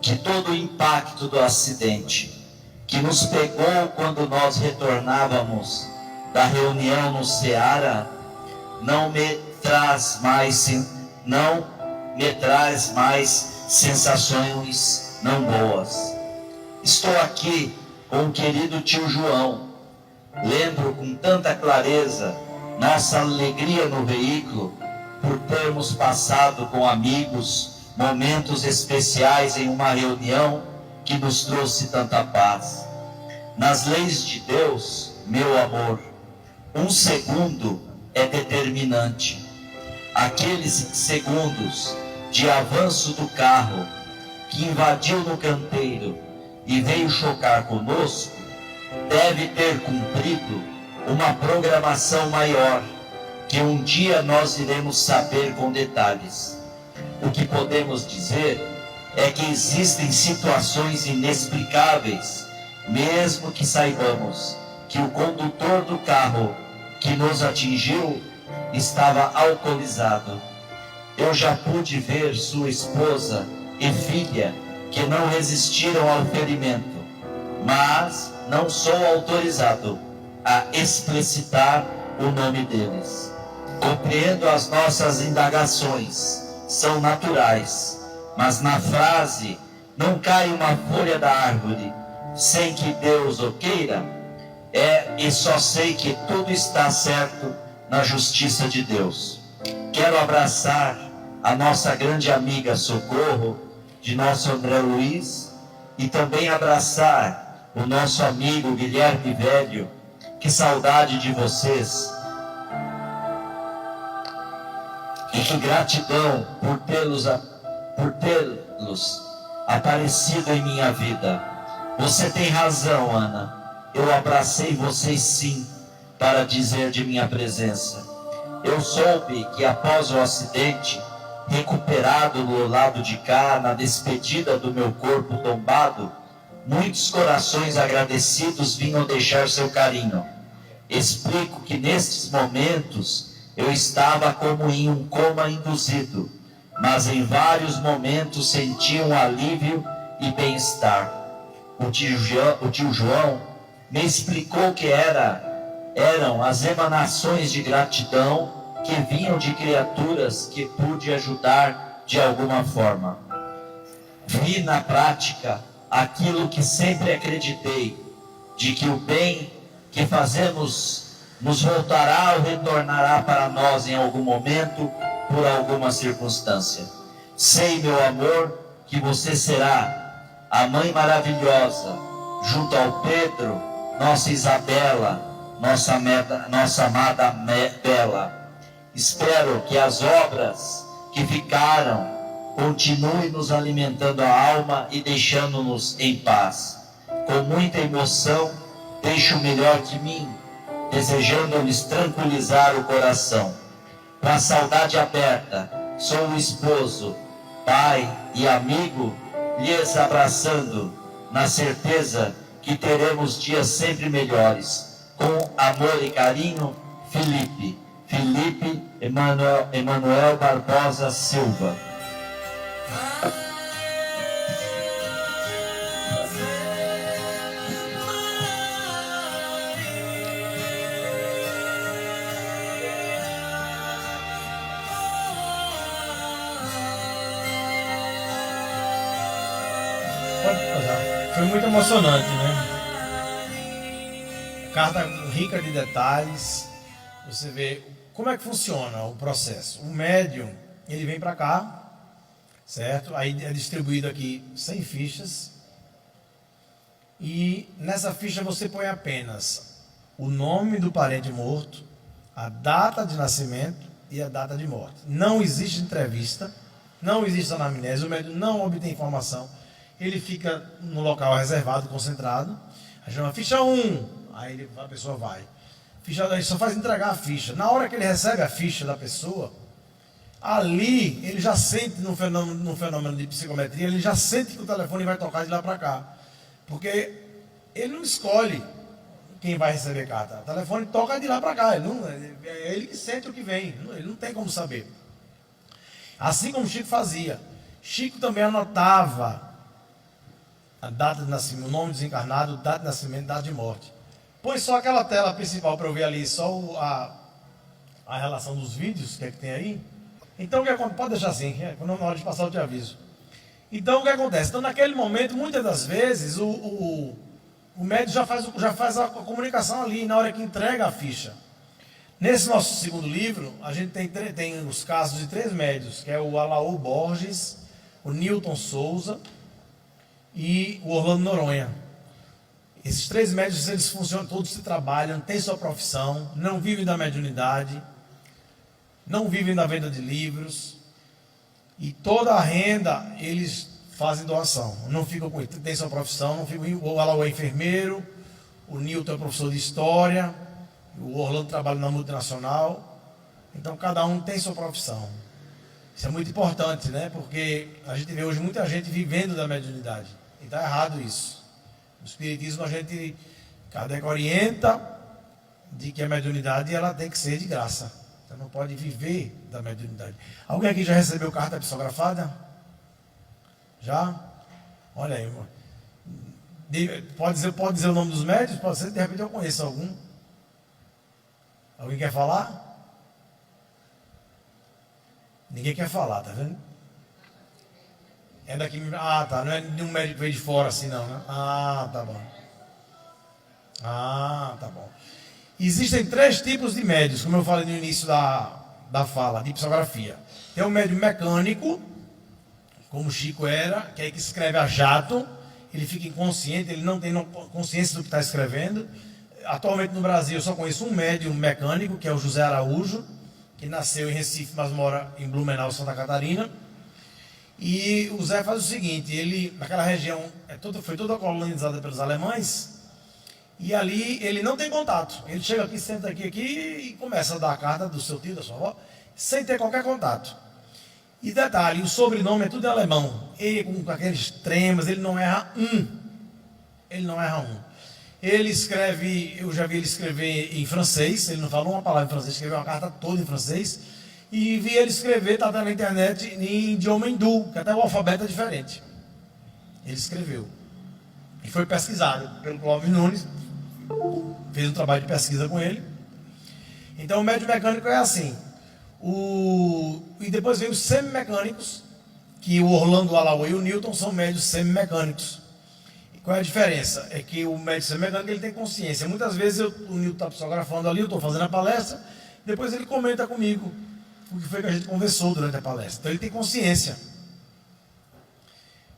que todo o impacto do acidente que nos pegou quando nós retornávamos da reunião no Ceará não me traz mais sensações não boas. Estou aqui com o querido tio João. Lembro com tanta clareza nossa alegria no veículo por termos passado com amigos momentos especiais em uma reunião que nos trouxe tanta paz. Nas leis de Deus, meu amor, 1 segundo é determinante. Aqueles segundos de avanço do carro que invadiu no canteiro e veio chocar conosco deve ter cumprido uma programação maior que um dia nós iremos saber com detalhes. O que podemos dizer é que existem situações inexplicáveis, mesmo que saibamos que o condutor do carro que nos atingiu estava alcoolizado. Eu já pude ver sua esposa e filha que não resistiram ao ferimento, mas não sou autorizado a explicitar o nome deles. Compreendo as nossas indagações, são naturais, mas na frase não cai uma folha da árvore sem que Deus o queira. E só sei que tudo está certo na justiça de Deus. Quero abraçar a nossa grande amiga Socorro, de nosso André Luiz, e também abraçar o nosso amigo Guilherme Velho. Que saudade de vocês. E que gratidão por tê-los aparecido em minha vida. Você tem razão, Ana. Eu abracei vocês sim, para dizer de minha presença. Eu soube que após o acidente, recuperado do lado de cá, na despedida do meu corpo tombado, muitos corações agradecidos vinham deixar seu carinho. Explico que nestes momentos eu estava como em um coma induzido, mas em vários momentos senti um alívio e bem-estar. O tio João me explicou que eram as emanações de gratidão que vinham de criaturas que pude ajudar de alguma forma. Vi na prática aquilo que sempre acreditei, de que o bem que fazemos nos voltará ou retornará para nós em algum momento, por alguma circunstância. Sei, meu amor, que você será a mãe maravilhosa, junto ao Pedro, nossa Isabela, nossa amada Bela. Espero que as obras que ficaram continuem nos alimentando a alma e deixando-nos em paz. Com muita emoção, deixo o melhor de mim, desejando-lhes tranquilizar o coração. Com a saudade aberta, sou o esposo, pai e amigo, lhes abraçando, na certeza que teremos dias sempre melhores. Com amor e carinho, Felipe Emanuel Barbosa Silva. Foi muito emocionante, né? Carta rica de detalhes. Você vê como é que funciona o processo. O médium, ele vem para cá, certo? Aí é distribuído aqui 100 fichas. E nessa ficha você põe apenas o nome do parente morto, a data de nascimento e a data de morte. Não existe entrevista, não existe anamnese, o médium não obtém informação. Ele fica no local reservado, concentrado. A gente chama ficha 1, aí a pessoa vai. Ficha 2, só faz entregar a ficha. Na hora que ele recebe a ficha da pessoa, ali ele já sente no fenômeno de psicometria, ele já sente que o telefone vai tocar de lá para cá. Porque ele não escolhe quem vai receber carta. O telefone toca de lá para cá. É ele que sente o que vem. Ele não tem como saber. Assim como Chico fazia. Chico também anotava a data de nascimento, o nome desencarnado, data de nascimento, data de morte. Põe só aquela tela principal para eu ver ali só a relação dos vídeos, que é que tem aí. Então o que acontece? Pode deixar assim, quando na hora de passar eu te aviso. Então o que acontece? Então naquele momento, muitas das vezes, o médium já faz a comunicação ali, na hora que entrega a ficha. Nesse nosso segundo livro, a gente tem os casos de 3 médios, que é o Alaú Borges, o Newton Souza e o Orlando Noronha. Esses 3 médios, eles funcionam, todos se trabalham, têm sua profissão, não vivem da mediunidade, não vivem da venda de livros, e toda a renda eles fazem doação, não ficam com isso, tem sua profissão, não ficam. O Alaú é enfermeiro, o Newton é professor de história, o Orlando trabalha na multinacional, então cada um tem sua profissão. Isso é muito importante, né? Porque a gente vê hoje muita gente vivendo da mediunidade, e está errado isso. No Espiritismo, Kardec orienta de que a mediunidade ela tem que ser de graça. Você não pode viver da mediunidade. Alguém aqui já recebeu carta psicografada? Já? Olha aí. Pode dizer o nome dos médios? Pode ser, de repente eu conheço algum. Alguém quer falar? Ninguém quer falar, tá vendo? É daqui. Ah, tá. Não é de um médico que veio de fora assim, não, né? Ah, tá bom. Ah, tá bom. Existem 3 tipos de médios, como eu falei no início da fala, de psicografia. Tem o médium mecânico, como o Chico era, que é que escreve a jato, ele fica inconsciente, ele não tem consciência do que está escrevendo. Atualmente no Brasil eu só conheço um médium mecânico, que é o José Araújo, que nasceu em Recife, mas mora em Blumenau, Santa Catarina. E o Zé faz o seguinte, ele, naquela região, foi toda colonizada pelos alemães, e ali ele não tem contato. Ele chega aqui, senta aqui e começa a dar a carta do seu tio, da sua avó, sem ter qualquer contato. E detalhe, o sobrenome é tudo alemão. Ele com aqueles tremas, ele não erra um. Ele não erra um. Ele escreve, eu já vi ele escrever em francês, ele não falou uma palavra em francês, escreveu uma carta toda em francês. E vi ele escrever, tá na internet, em idioma hindu, que até o alfabeto é diferente. Ele escreveu. E foi pesquisado pelo Clóvis Nunes, fez um trabalho de pesquisa com ele. Então o médium mecânico é assim. E depois vem os semimecânicos, que o Orlando Alaúde e o Newton são médios semimecânicos. E qual é a diferença? É que o médio semimecânico ele tem consciência. Muitas vezes o Newton está psicografando ali, eu estou fazendo a palestra, depois ele comenta comigo o que foi que a gente conversou durante a palestra. Então ele tem consciência.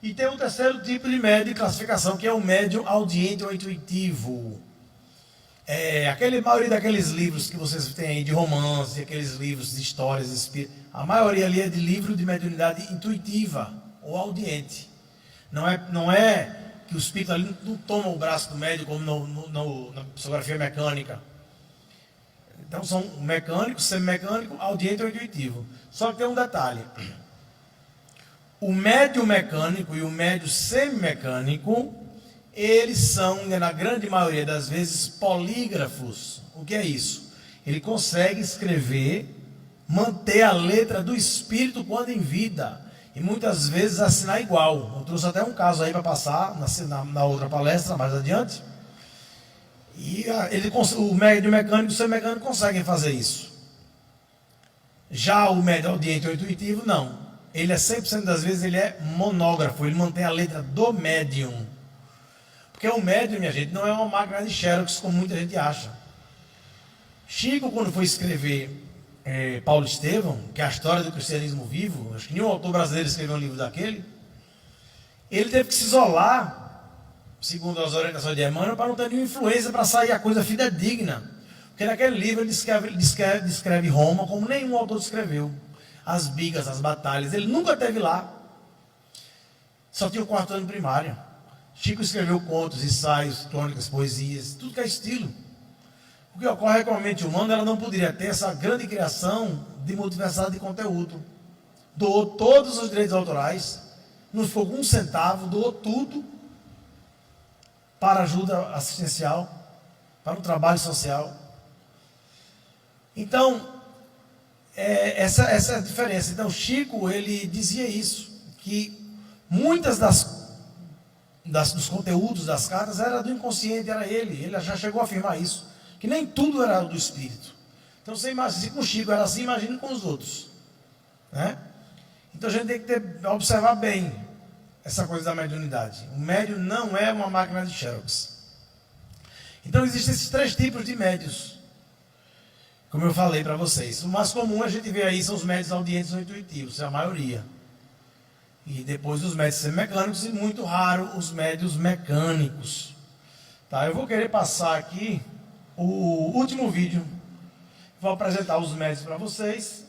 E tem um terceiro tipo de médio de classificação, que é o médium audiente ou intuitivo. A maioria daqueles livros que vocês têm aí de romance, aqueles livros de histórias, a maioria ali é de livro de mediunidade intuitiva ou audiente. Não é que o espírito ali não toma o braço do médium como na psicografia mecânica. Então são mecânico, semimecânico, audiente ou intuitivo. Só que tem um detalhe. O médium mecânico e o médium semimecânico, eles são, na grande maioria das vezes, polígrafos. O que é isso? Ele consegue escrever, manter a letra do espírito quando em vida. E muitas vezes assinar igual. Eu trouxe até um caso aí para passar na outra palestra, mais adiante. E o médium mecânico e o semimecânico conseguem fazer isso. Já o médium audiente ou intuitivo, não. Ele é 100% das vezes ele é monógrafo, ele mantém a letra do médium. Porque o médium, minha gente, não é uma máquina de xerox como muita gente acha. Chico, quando foi escrever Paulo Estevão, que é a história do cristianismo vivo, acho que nenhum autor brasileiro escreveu um livro daquele, ele teve que se isolar, segundo as orientações de Emmanuel, para não ter nenhuma influência, para sair a coisa fidedigna. Porque naquele livro ele descreve Roma como nenhum autor descreveu. As bigas, as batalhas, ele nunca esteve lá. Só tinha o 4º ano primário. Chico escreveu contos, ensaios, crônicas, poesias, tudo que é estilo. O que ocorre é que a mente humana ela não poderia ter essa grande criação de multiversidade de conteúdo. Doou todos os direitos autorais, não ficou com um centavo, doou tudo para ajuda assistencial, para o trabalho social. Então, essa é a diferença. Então, Chico, ele dizia isso, que muitas dos conteúdos das cartas era do inconsciente, era ele já chegou a afirmar isso, que nem tudo era do espírito. Então, você imagina, se com Chico era assim, imagine com os outros, né? Então, a gente tem que observar bem essa coisa da mediunidade. O médium não é uma máquina de xerox. Então, existem esses 3 tipos de médios, como eu falei para vocês. O mais comum a gente vê aí são os médios audientes ou intuitivos, é a maioria. E depois os médios semimecânicos e muito raro os médios mecânicos. Tá, eu vou querer passar aqui o último vídeo. Vou apresentar os médios para vocês.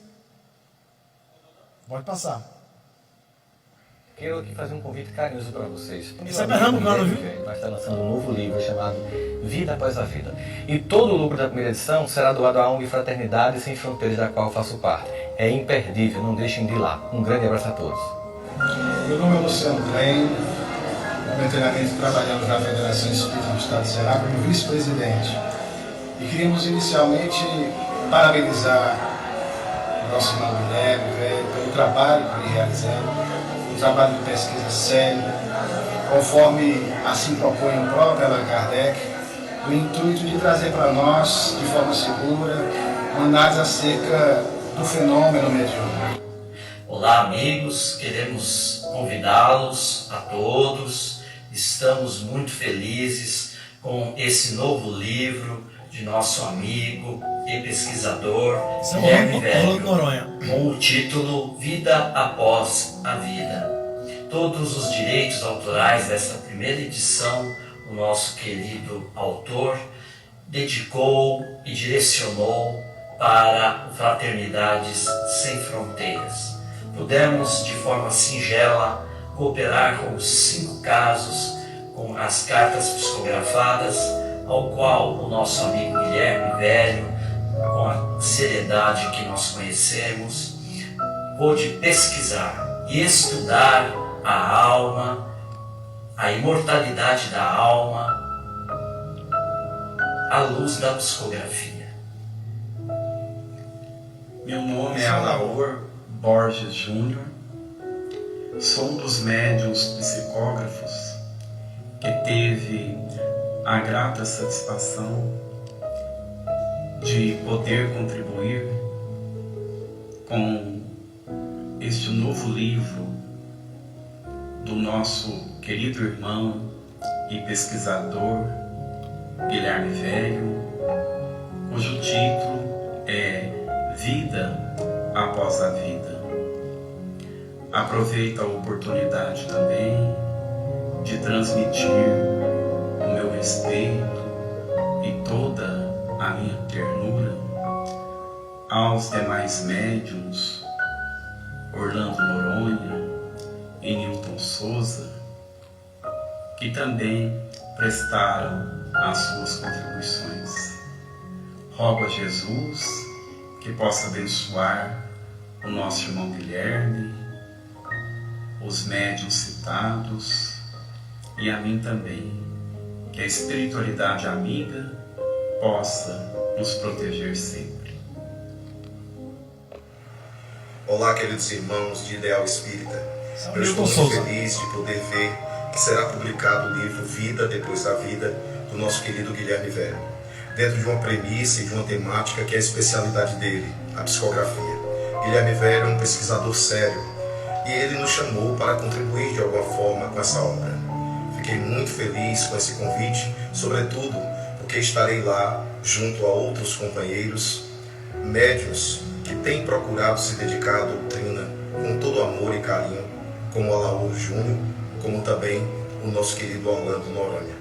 Pode passar. Quero aqui fazer um convite carinhoso para vocês. Isso é pernambucano, viu? Vai estar lançando um novo livro chamado Vida Após a Vida. E todo o lucro da primeira edição será doado à ONG Fraternidade Sem Fronteiras, da qual eu faço parte. É imperdível, não deixem de ir lá. Um grande abraço a todos. Meu nome é Luciano Klein, momentaneamente trabalhamos na Federação Espírita do Estado de Ceará como vice-presidente. E queríamos inicialmente parabenizar o nosso irmão Guilherme, pelo trabalho que ele realizando, um trabalho de pesquisa sério, conforme assim propõe o próprio Allan Kardec, o intuito de trazer para nós, de forma segura, uma análise acerca do fenômeno mediúnico. Olá, amigos, queremos convidá-los a todos. Estamos muito felizes com esse novo livro de nosso amigo e pesquisador Guilherme Velho, com o título Vida Após a Vida. Todos os direitos autorais desta primeira edição, o nosso querido autor dedicou e direcionou para Fraternidades Sem Fronteiras. Pudemos, de forma singela, cooperar com os 5 casos, com as cartas psicografadas, ao qual o nosso amigo Guilherme Velho, com a seriedade que nós conhecemos, pôde pesquisar e estudar a alma, a imortalidade da alma, à luz da psicografia. Meu nome é Alaor Borges Júnior, sou um dos médiuns psicógrafos que teve a grata satisfação de poder contribuir com este novo livro do nosso querido irmão e pesquisador Guilherme Velho, cujo título é Vida Após a Vida. Aproveito a oportunidade também de transmitir o meu respeito e toda a minha ternura aos demais médiuns Orlando Noronha e Newton Souza, que também prestaram as suas contribuições. Rogo a Jesus que possa abençoar o nosso irmão Guilherme, os médiuns citados e a mim também, que a espiritualidade amiga possa nos proteger sempre. Olá, queridos irmãos de Ideal Espírita. Eu estou muito feliz de poder ver que será publicado o livro Vida Depois da Vida, do nosso querido Guilherme Velho, dentro de uma premissa e de uma temática que é a especialidade dele, a psicografia. Guilherme Velho é um pesquisador sério e ele nos chamou para contribuir de alguma forma com essa obra. Fiquei muito feliz com esse convite, sobretudo porque estarei lá junto a outros companheiros, médiuns que têm procurado se dedicar à doutrina com todo amor e carinho, como Alaor Júnior, como também o nosso querido Orlando Noronha.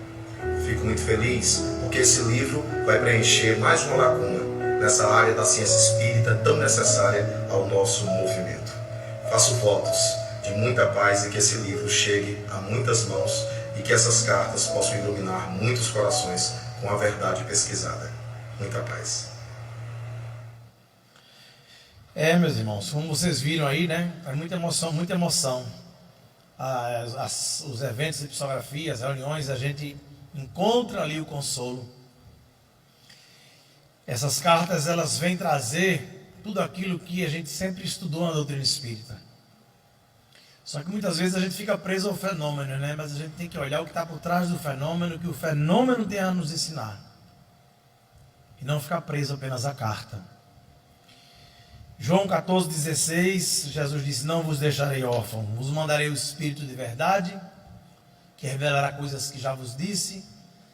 Fico muito feliz porque esse livro vai preencher mais uma lacuna nessa área da ciência espírita tão necessária ao nosso movimento. Faço votos de muita paz e que esse livro chegue a muitas mãos e que essas cartas possam iluminar muitos corações com a verdade pesquisada. Muita paz. Meus irmãos, como vocês viram aí, né? É muita emoção, muita emoção. Os eventos de psicografia, as reuniões, a gente encontra ali o consolo. Essas cartas, elas vêm trazer tudo aquilo que a gente sempre estudou na doutrina espírita. Só que muitas vezes a gente fica preso ao fenômeno, né? Mas a gente tem que olhar o que está por trás do fenômeno, que o fenômeno tem a nos ensinar. E não ficar preso apenas à carta. João 14,16, Jesus disse: não vos deixarei órfãos, vos mandarei o Espírito de verdade, que revelará coisas que já vos disse,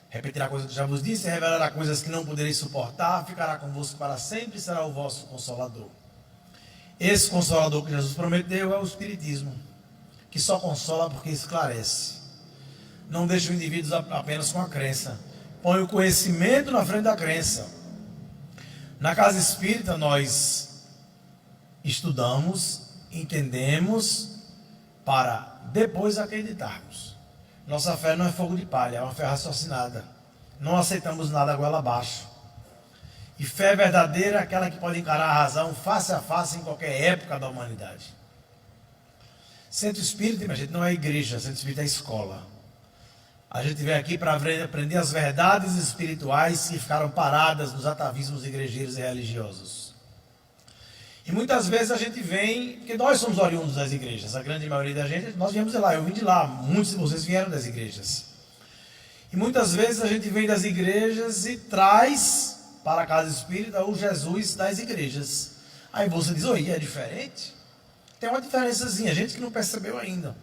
repetirá coisas que já vos disse, revelará coisas que não podereis suportar, ficará convosco para sempre e será o vosso Consolador. Esse Consolador que Jesus prometeu é o Espiritismo, que só consola porque esclarece. Não deixa o indivíduo apenas com a crença, põe o conhecimento na frente da crença. Na casa espírita nós estudamos, entendemos, para depois acreditarmos. Nossa fé não é fogo de palha, é uma fé raciocinada. Não aceitamos nada goela abaixo. E fé verdadeira é aquela que pode encarar a razão face a face em qualquer época da humanidade. Centro Espírita, minha gente, não é igreja, Centro Espírita é escola. A gente vem aqui para aprender as verdades espirituais que ficaram paradas nos atavismos igrejeiros e religiosos. E muitas vezes a gente vem, porque nós somos oriundos das igrejas, a grande maioria da gente, nós viemos de lá, eu vim de lá, muitos de vocês vieram das igrejas. E muitas vezes a gente vem das igrejas e traz para a casa espírita o Jesus das igrejas. Aí você diz, oi, é diferente? Tem uma diferençazinha, gente que não percebeu ainda.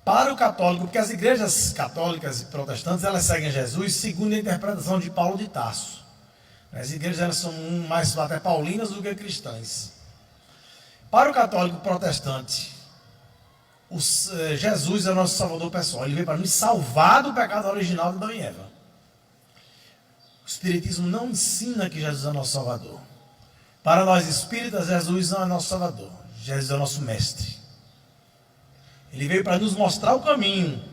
Para o católico, porque as igrejas católicas e protestantes, elas seguem Jesus segundo a interpretação de Paulo de Tarso. As igrejas elas são mais até paulinas do que cristãs. Para o católico protestante, Jesus é o nosso salvador pessoal. Ele veio para nos salvar do pecado original de Adão e Eva. O Espiritismo não ensina que Jesus é o nosso salvador. Para nós espíritas, Jesus não é nosso salvador. Jesus é o nosso mestre. Ele veio para nos mostrar o caminho.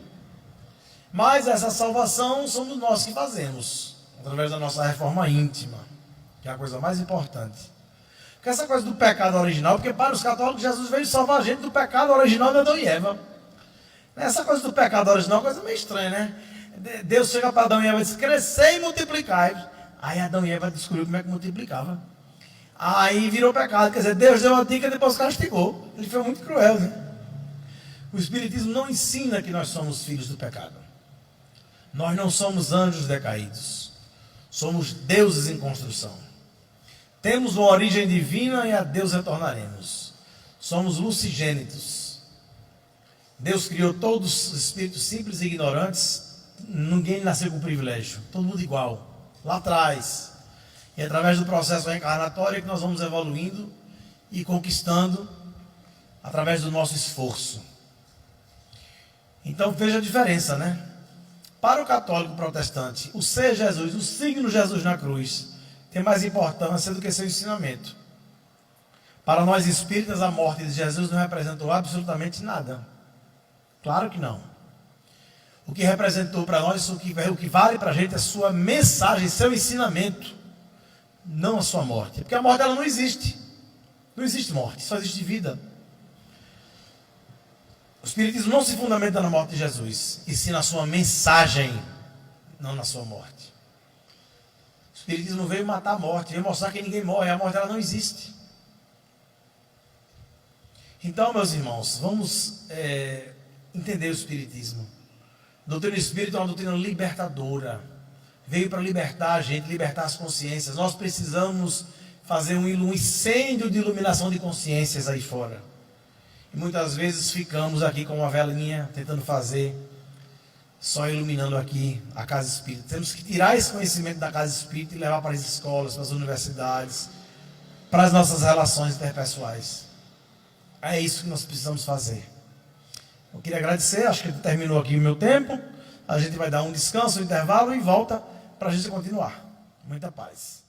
Mas essa salvação somos nós que fazemos, através da nossa reforma íntima, que é a coisa mais importante. Porque essa coisa do pecado original, porque para os católicos Jesus veio salvar a gente do pecado original de Adão e Eva. Essa coisa do pecado original é uma coisa meio estranha, né? Deus chega para Adão e Eva e diz, crescei e multiplicai. Aí Adão e Eva descobriu como é que multiplicava. Aí virou pecado, quer dizer, Deus deu uma dica e depois castigou. Ele foi muito cruel, né? O Espiritismo não ensina que nós somos filhos do pecado. Nós não somos anjos decaídos. Somos deuses em construção. Temos uma origem divina e a Deus retornaremos. Somos lucigênitos. Deus criou todos os espíritos simples e ignorantes. Ninguém nasceu com privilégio. Todo mundo igual. Lá atrás. E através do processo reencarnatório é que nós vamos evoluindo e conquistando através do nosso esforço. Então veja a diferença, né? Para o católico protestante, o ser Jesus, o signo Jesus na cruz, tem mais importância do que seu ensinamento. Para nós espíritas, a morte de Jesus não representou absolutamente nada. Claro que não. O que representou para nós, o que vale para a gente é a sua mensagem, seu ensinamento. Não a sua morte. Porque a morte ela não existe. Não existe morte, só existe vida. O Espiritismo não se fundamenta na morte de Jesus, e sim na sua mensagem, não na sua morte. O Espiritismo veio matar a morte, veio mostrar que ninguém morre, a morte ela não existe. Então, meus irmãos, vamos entender o Espiritismo. A doutrina espírita é uma doutrina libertadora. Veio para libertar a gente, libertar as consciências. Nós precisamos fazer um incêndio de iluminação de consciências aí fora. E muitas vezes ficamos aqui com uma velinha, tentando fazer, só iluminando aqui a casa espírita. Temos que tirar esse conhecimento da casa espírita e levar para as escolas, para as universidades, para as nossas relações interpessoais. É isso que nós precisamos fazer. Eu queria agradecer, acho que terminou aqui o meu tempo. A gente vai dar um descanso, um intervalo e volta para a gente continuar. Muita paz.